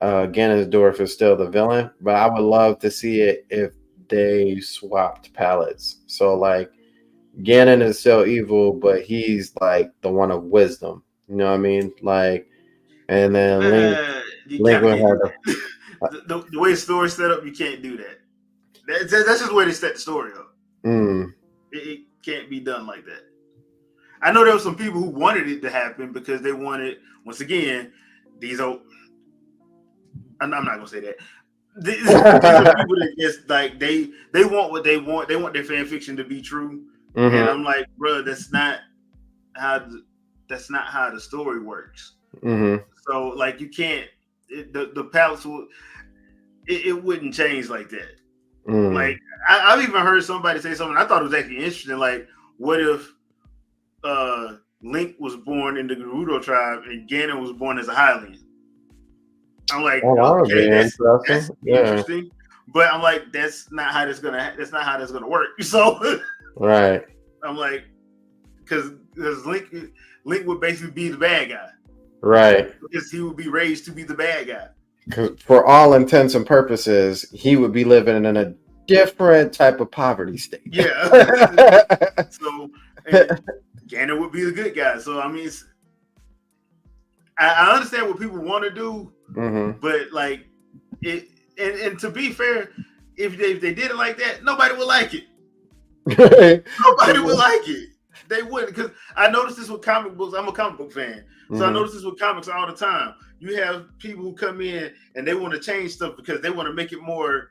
Ganondorf is still the villain. But I would love to see it if they swapped palettes. So like Ganon is still evil, but he's like the one of wisdom. You know what I mean? Like, and then Link would have the way the story's set up. You can't do that. That's just the way they set the story up. It can't be done like that. I know there were some people who wanted it to happen because they wanted, once again, these old. I'm not gonna say that. These are people that just like they want what they want. They want their fan fiction to be true. And I'm like, bro, that's not how the story works. So like you can't the palace will it wouldn't change like that. Like I've even heard somebody say something I thought it was actually interesting. Like, what if Link was born in the Gerudo tribe and Ganon was born as a Hylian? I'm like, okay, that's interesting. But I'm like, that's not how that's gonna work. So right. I'm like, because Link would basically be the bad guy. Right. Because he would be raised to be the bad guy. Because for all intents and purposes, he would be living in a different type of poverty state. Yeah. So Ganon would be the good guy. So I mean, I understand what people want to do, but like it. And to be fair, if they did it like that, nobody would like it. Nobody would like it. They wouldn't, because I noticed this with comic books. I'm a comic book fan, so I notice this with comics all the time. You have people who come in and they want to change stuff because they want to make it more.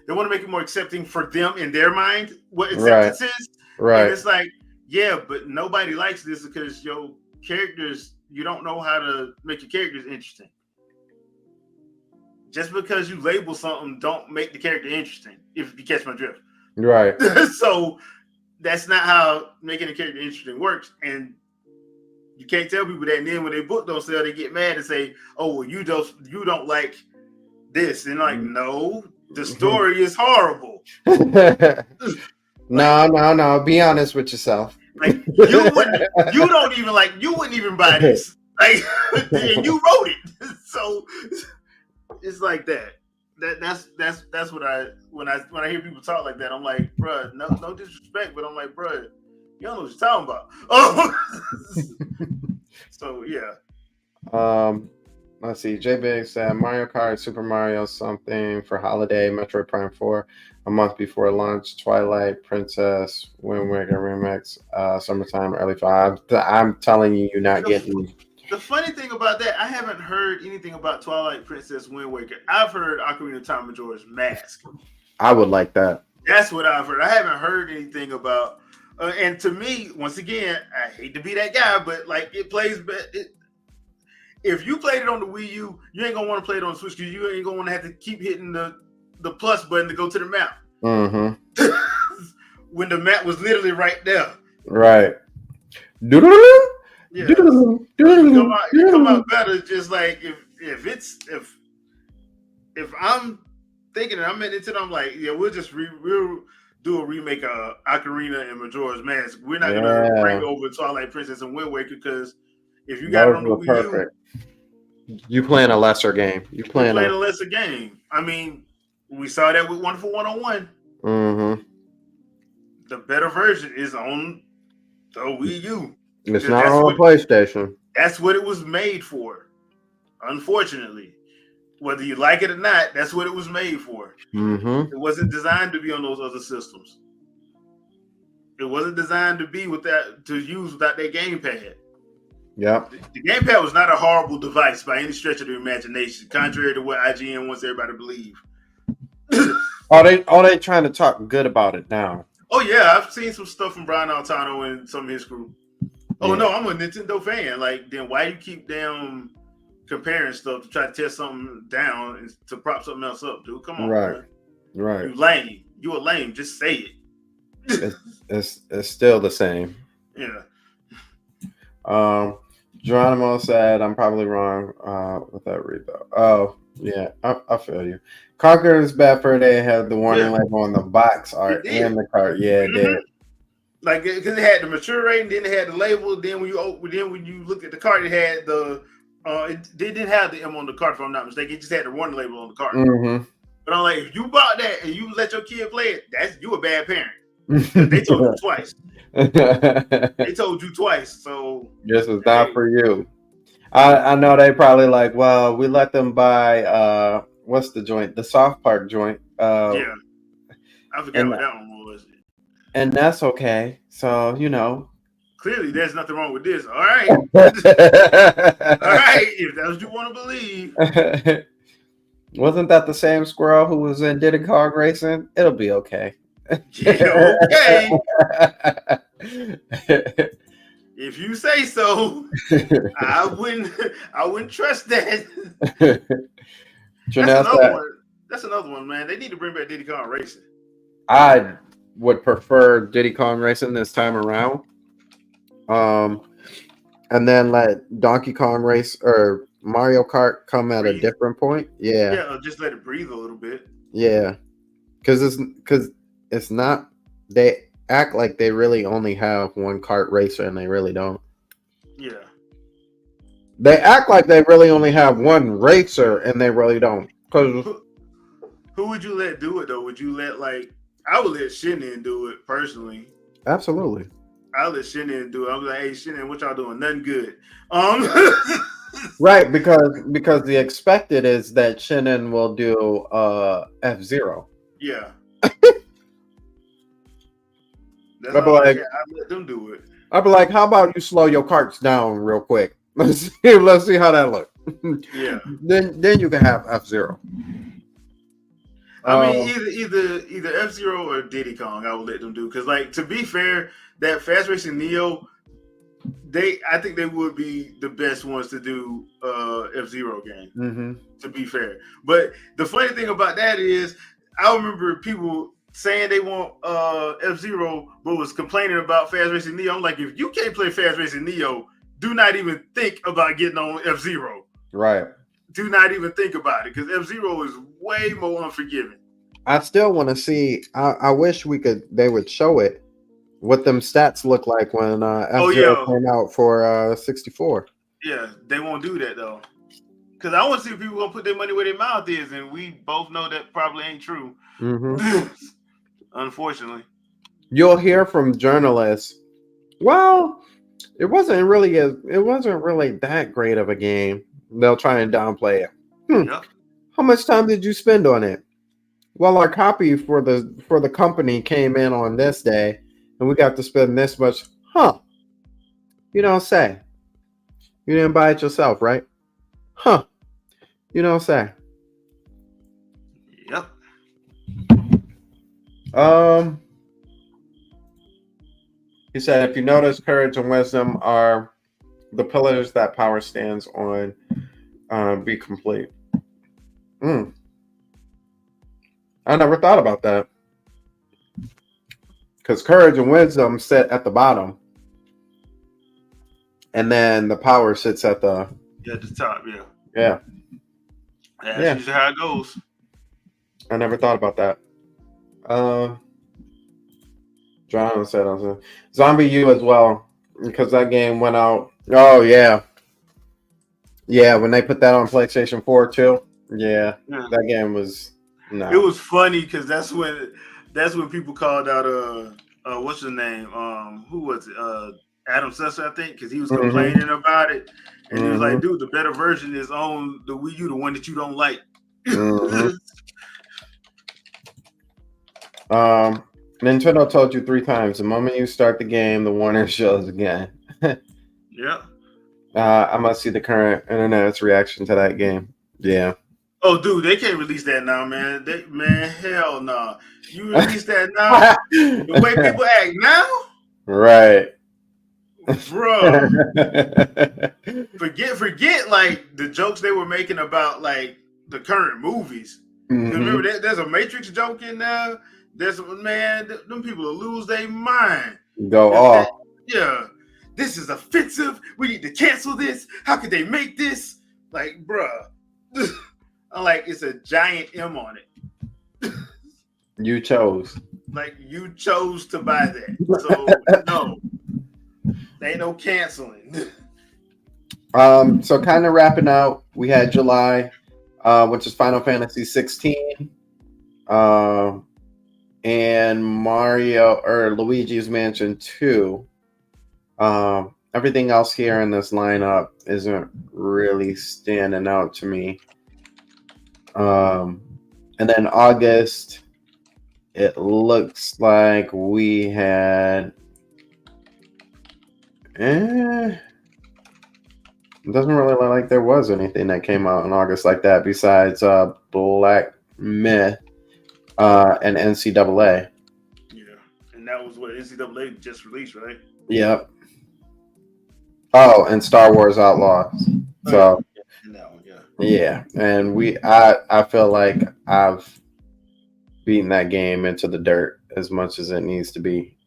They want to make it more accepting for them in their mind. What acceptance is, right? And it's like, yeah, but nobody likes this because your characters. You don't know how to make your characters interesting. Just because you label something, don't make the character interesting. If you catch my drift. Right. So that's not how making a character interesting works, and you can't tell people that. And then when their book don't sell, they get mad and say, "Oh, well, you don't like this," and like, no, the story is horrible. No. Be honest with yourself. Like you wouldn't even buy this. Like, and you wrote it, so it's like that. That's what when I hear people talk like that, I'm like, bruh, no disrespect, but I'm like, bruh, you don't know what you're talking about. Oh, so yeah. Let's see. J Big said Mario Kart, Super Mario something for holiday, Metroid Prime 4 a month before launch, Twilight Princess, Wind Waker Remix, summertime, early fall. I'm telling you, you're not getting. The funny thing about that, I haven't heard anything about Twilight Princess Wind Waker. I've heard Ocarina of Time Majora's Mask. I would like that. That's what I've heard. I haven't heard anything about. And to me, once again, I hate to be that guy, but like it plays. If you played it on the Wii U, you ain't gonna want to play it on the Switch because you ain't gonna want to have to keep hitting the plus button to go to the map. When the map was literally right there. Right. Yeah, it come out better. Just like if I'm thinking and I'm into it, I'm like, yeah, we'll do a remake of Ocarina and Majora's Mask. We're not gonna bring over Twilight Princess and Wind Waker because if you got it on the Wii U, you playing a lesser game. You're playing a lesser game. I mean, we saw that with Wonderful 101. The better version is on the Wii U. It's not on a PlayStation. That's what it was made for. Unfortunately, whether you like it or not, that's what it was made for. It wasn't designed to be on those other systems. It wasn't designed to be to use without that gamepad. Yep. The gamepad was not a horrible device by any stretch of the imagination, contrary to what IGN wants everybody to believe. Are they trying to talk good about it now? Oh yeah, I've seen some stuff from Brian Altano and some of his crew. Oh no, I'm a Nintendo fan. Like, then why you keep comparing stuff to try to tear something down and to prop something else up, dude? Come on, man. Right. You lame. You a lame. Just say it. It's still the same. Yeah. Geronimo said, I'm probably wrong with that read though. Oh, yeah, I feel you. Conker's Bad Fur Day had the warning label on the box art and the card. Yeah, it did. Like, because it had the mature rating, then it had the label. Then when you looked at the card, it had the it didn't have the M on the card, if I'm not mistaken. It just had the warning label on the card. But I'm like, if you bought that and you let your kid play it, you a bad parent. They told you twice. They told you twice. So this was not for you. I know they probably like, well, we let them buy what's the joint? The Soft Park joint. Yeah. I forgot what that one was. And that's okay. So, clearly there's nothing wrong with this. All right. All right. If that's what you want to believe. Wasn't that the same squirrel who was in Diddy Kong Racing? It'll be okay. Yeah, okay. If you say so, I wouldn't trust that. That's another one. That's another one, man. They need to bring back Diddy Kong Racing. I would prefer Diddy Kong Racing this time around. And then let Donkey Kong Race or Mario Kart come at a different point. Yeah. Yeah, just let it breathe a little bit. Yeah. Because it's not, they act like they really only have one kart racer and they really don't. Yeah. They act like they really only have one racer and they really don't. Because who would you let do it though? Would you let I would let Shinin do it personally. Absolutely. I'll let Shinin do it. I'm like, hey Shinin, what y'all doing? Nothing good. Right, because the expected is that Shinin will do F-Zero. Yeah. I'd be like, I'd let them do it. I'd be like, how about you slow your carts down real quick? Let's see how that looks. Yeah. Then you can have F-Zero. I mean, either F-Zero or Diddy Kong, I would let them do because, to be fair, that Fast Racing Neo, I think they would be the best ones to do F-Zero game. Mm-hmm. To be fair, but the funny thing about that is, I remember people saying they want F-Zero, but was complaining about Fast Racing Neo. I'm like, if you can't play Fast Racing Neo, do not even think about getting on F-Zero. Right. Do not even think about it because F-Zero is way more unforgiving. I still want to see. I wish they would show it. What them stats look like when F-Zero came out for 64. Yeah, they won't do that though. Because I want to see if people gonna put their money where their mouth is, and we both know that probably ain't true. Mm-hmm. Unfortunately. You'll hear from journalists, well, it wasn't really that great of a game. They'll try and downplay it. Yep. How much time did you spend on it? Well, our copy for the company came in on this day, and we got to spend this much. Huh. You don't say. You didn't buy it yourself, right? Huh. You don't say. Yep. He said, if you notice, courage and wisdom are the pillars that power stands on. Be complete. I never thought about that. Because courage and wisdom sit at the bottom. And then the power sits at the top, yeah. Yeah. That's usually how it goes. I never thought about that. John said Zombie U as well, because that game went out. Oh yeah. Yeah, when they put that on PlayStation 4 too. Yeah. That game was It was funny because that's when people called out what's his name? Who was it? Adam Sessler, I think, because he was complaining about it. And he was like, dude, the better version is on the Wii U, the one that you don't like. Nintendo told you 3 times. The moment you start the game, the warning shows again. Yeah. I must see the current internet's reaction to that game. Yeah. Oh, dude, they can't release that now, man. Hell no. Nah. You release that now? The way people act now? Right. Bro. forget like the jokes they were making about like the current movies. Remember there's a Matrix joke in there. Them people will lose their mind. Go off. Yeah. This is offensive. We need to cancel this. How could they make this? Like, bruh. I'm like, it's a giant M on it. You chose. Like, you chose to buy that. So, no. There ain't no canceling. So kind of wrapping out, we had July, which is Final Fantasy 16. And Mario or Luigi's Mansion 2. Everything else here in this lineup isn't really standing out to me. And then August, it looks like we had. It doesn't really look like there was anything that came out in August like that besides Black Myth and NCAA. that was what NCAA just released, right? Yep. Oh, and Star Wars Outlaws. So In that one, yeah. yeah, and I feel like I've beaten that game into the dirt as much as it needs to be.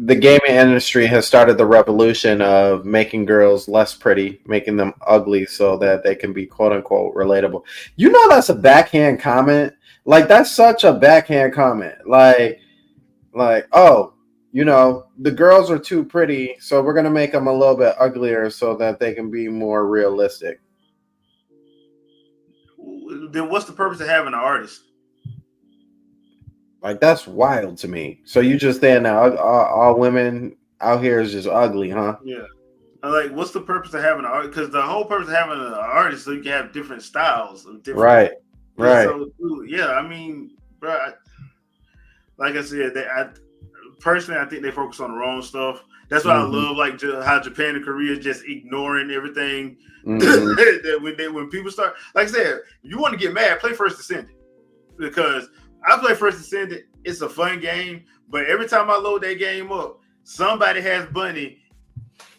The gaming industry has started the revolution of making girls less pretty, making them ugly so that they can be quote unquote relatable. You know, that's a backhand comment. Like, that's such a backhand comment. Like, oh, you know, the girls are too pretty, so we're gonna make them a little bit uglier so that they can be more realistic. Then what's the purpose of having an artist? Like, that's wild to me. So you just saying now all women out here is just ugly, huh? Yeah. Like, what's the purpose of having an artist? Because the whole purpose of having an artist so you can have different styles of different. Right. Right. So, yeah, I mean, bro, like I said, personally, I think they focus on the wrong stuff. That's why I love like how Japan and Korea is just ignoring everything. that when people start, like I said, you want to get mad, play First Descendant, because I play First Descendant. It's a fun game, but every time I load that game up, somebody has Bunny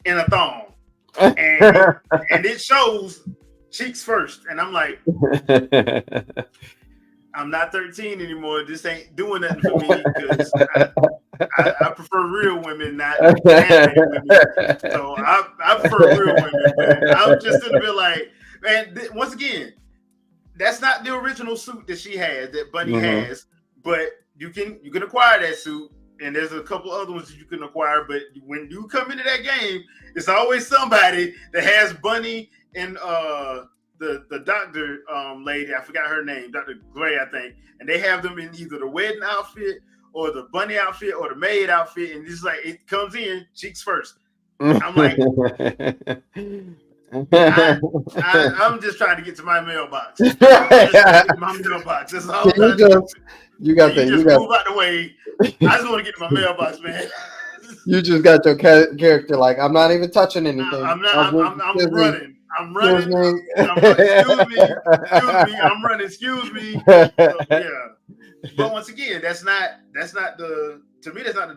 in a thong, and it shows cheeks first, and I'm like, I'm not 13 anymore. This ain't doing nothing for me because I prefer real women, not anime women. So I prefer real women. But I'm just gonna be like, man. Once again, that's not the original suit that she has, that Bunny has. But you can acquire that suit, and there's a couple other ones that you can acquire. But when you come into that game, it's always somebody that has Bunny and the doctor lady, I forgot her name, Dr. Gray, I think, and they have them in either the wedding outfit or the bunny outfit or the maid outfit, and it's like it comes in cheeks first. I'm like, I'm just trying to get to my mailbox. My mailbox. That's all. You just move out the way. I just want to get to my mailbox, man. You just got your character like, I'm not even touching anything. I'm running. I'm running. Excuse me. I'm running. Excuse me. So, yeah. But once again, that's not the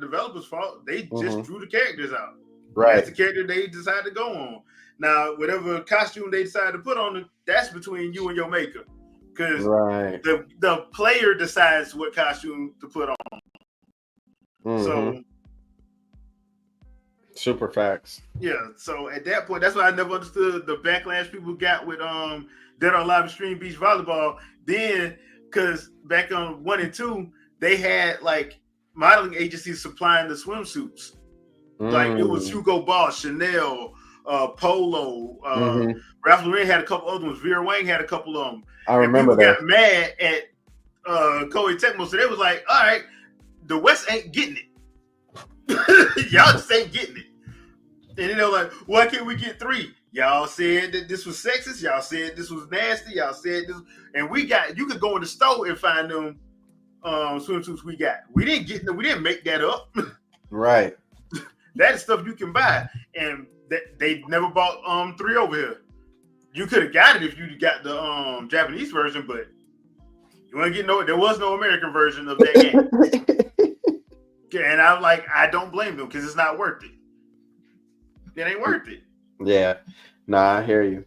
developer's fault. They just drew the characters out. Right. That's the character they decided to go on. Now, whatever costume they decide to put on, that's between you and your maker. Because the player decides what costume to put on. So super facts. Yeah, so at that point, that's why I never understood the backlash people got with Dead or Alive Extreme Beach Volleyball. Then, because back on 1 and 2, they had like modeling agencies supplying the swimsuits. Like it was Hugo Boss, Chanel, Polo, Ralph Lauren had a couple other ones. Vera Wang had a couple of them. I remember that. Got mad at Koei Tecmo, so they was like, "All right, the West ain't getting it. Y'all just ain't getting it." And then they're like, "Why can't we get 3? Y'all said that this was sexist. Y'all said this was nasty. Y'all said this, and you could go in the store and find them swimsuits we got. We didn't make that up. Right. That is stuff you can buy, and they never bought 3 over here. You could have got it if you got the Japanese version, but you want to get there was no American version of that game. And I'm like, I don't blame them because it's not worth it. It ain't worth it. Yeah, nah, I hear you.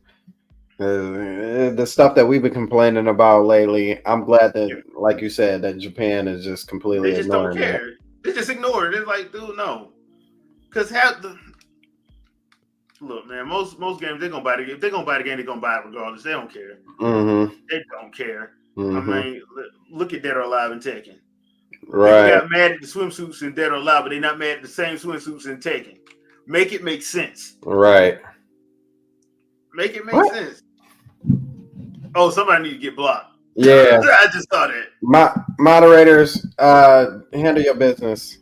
The stuff that we've been complaining about lately, I'm glad that, like you said, that Japan is just completely they just ignoring don't care. that. They just ignore it. They're like, dude, no. Because look, man, most games they're gonna buy the game. If they're gonna buy the game, they're gonna buy it regardless. They don't care. They don't care. I mean, look at Dead or Alive and Tekken. Right. They got mad at the swimsuits in Dead or Alive, but they're not mad at the same swimsuits in Tekken. Make it make sense. Right. Make it make sense. Oh, somebody need to get blocked. Yeah. I just saw that. Moderators, handle your business.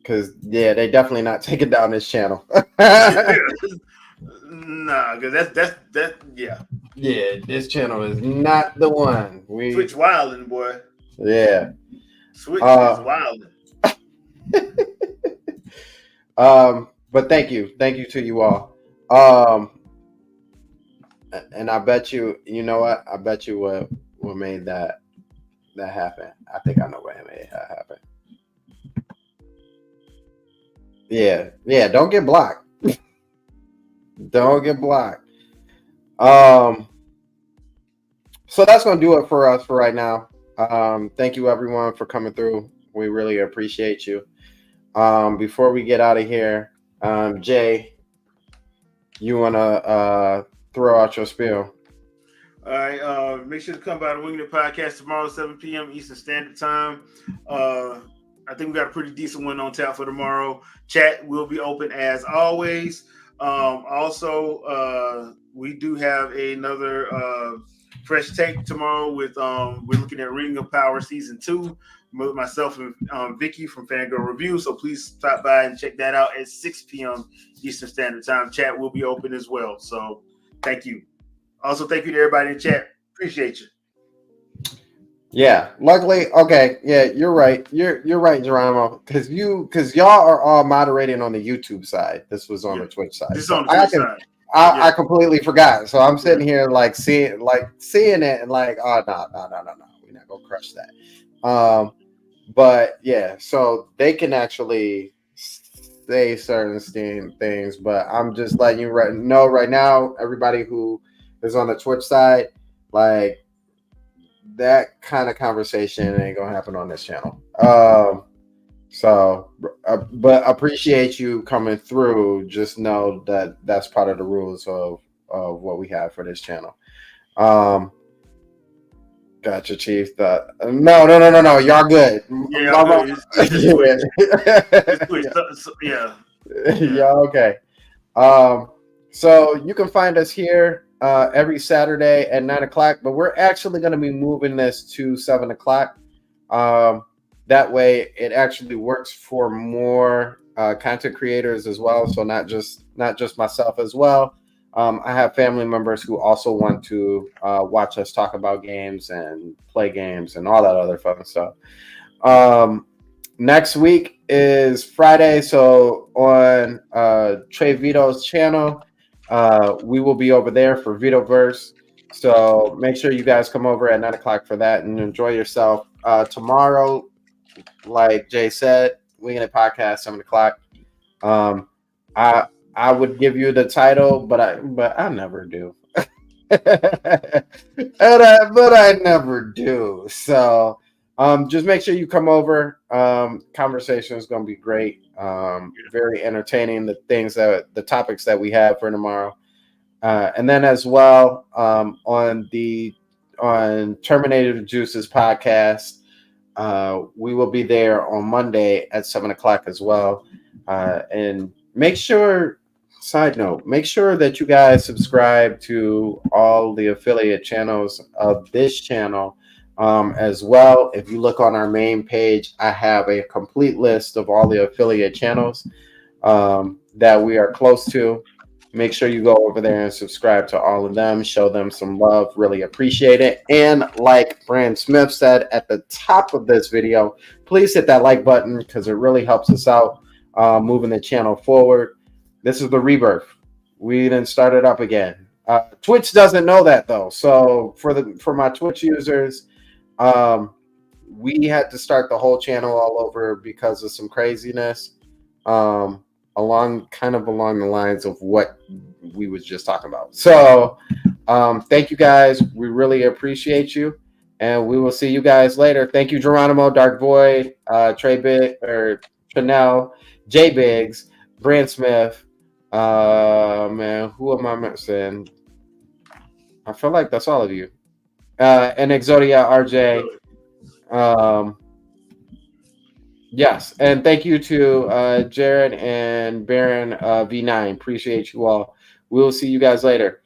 Because they definitely not taking down this channel. Nah, because that's yeah. Yeah, this channel is not the one. Switch wilding, boy. Yeah. Switch is wilding. But thank you to you all. And I bet you know what? I bet you what made that that happened? I think I know what made that happen. Yeah. Don't get blocked. Don't get blocked. So that's gonna do it for us for right now. Thank you everyone for coming through. We really appreciate you. Before we get out of here, Jay, you wanna throw out your spiel? All right. Make sure to come by the Winging It Podcast tomorrow, 7 p.m. Eastern Standard Time. I think we got a pretty decent one on tap for tomorrow. Chat will be open as always. Also, we do have another fresh take tomorrow with we're looking at Ring of Power Season 2 with myself and Vicky from Fangirl Review. So please stop by and check that out at 6 p.m. Eastern Standard Time. Chat will be open as well. So thank you. Also, thank you to everybody in chat. Appreciate you. Yeah, luckily, okay. Yeah, you're right. You're right, Geronimo. Because y'all are all moderating on the YouTube side. This was on the Twitch side. This is on the Twitch side. I completely forgot. So I'm sitting here like seeing it and like, oh no, we're not gonna crush that. But yeah, so they can actually say certain things, but I'm just letting you know right now, everybody who is on the Twitch side, like that kind of conversation ain't gonna happen on this channel. But appreciate you coming through. Just know that that's part of the rules of what we have for this channel. Gotcha, Chief. No. Y'all good. Yeah, yeah. Y'all okay. So you can find us here every Saturday at 9 o'clock, but we're actually going to be moving this to 7 o'clock. That way it actually works for more content creators as well. So not just myself as well. I have family members who also want to watch us talk about games and play games and all that other fun stuff. Next week is Friday. So on Trey Vito's channel, we will be over there for Vitoverse. So make sure you guys come over at 9 o'clock for that and enjoy yourself. Tomorrow, like Jay said, Winging It Podcast, 7 o'clock. I would give you the title, but I never do. But I never do. So just make sure you come over. Conversation is going to be great. Very entertaining. The topics that we have for tomorrow, and then as well on Terminator Juices podcast, we will be there on Monday at 7 o'clock as well. And make sure. Side note, make sure that you guys subscribe to all the affiliate channels of this channel as well. If you look on our main page, I have a complete list of all the affiliate channels that we are close to. Make sure you go over there and subscribe to all of them. Show them some love. Really appreciate it. And like Brand Smith said at the top of this video, please hit that like button because it really helps us out moving the channel forward. This is the rebirth. We didn't start it up again. Twitch doesn't know that though. So for my Twitch users, we had to start the whole channel all over because of some craziness. Along the lines of what we was just talking about. So thank you guys. We really appreciate you. And we will see you guys later. Thank you, Geronimo, Dark Void, Chanel, J Biggs, Brand Smith. Man, who am I missing? I feel like that's all of you. And Exodia RJ. Yes, and thank you to Jared and Baron V9. Appreciate you all. We'll see you guys later.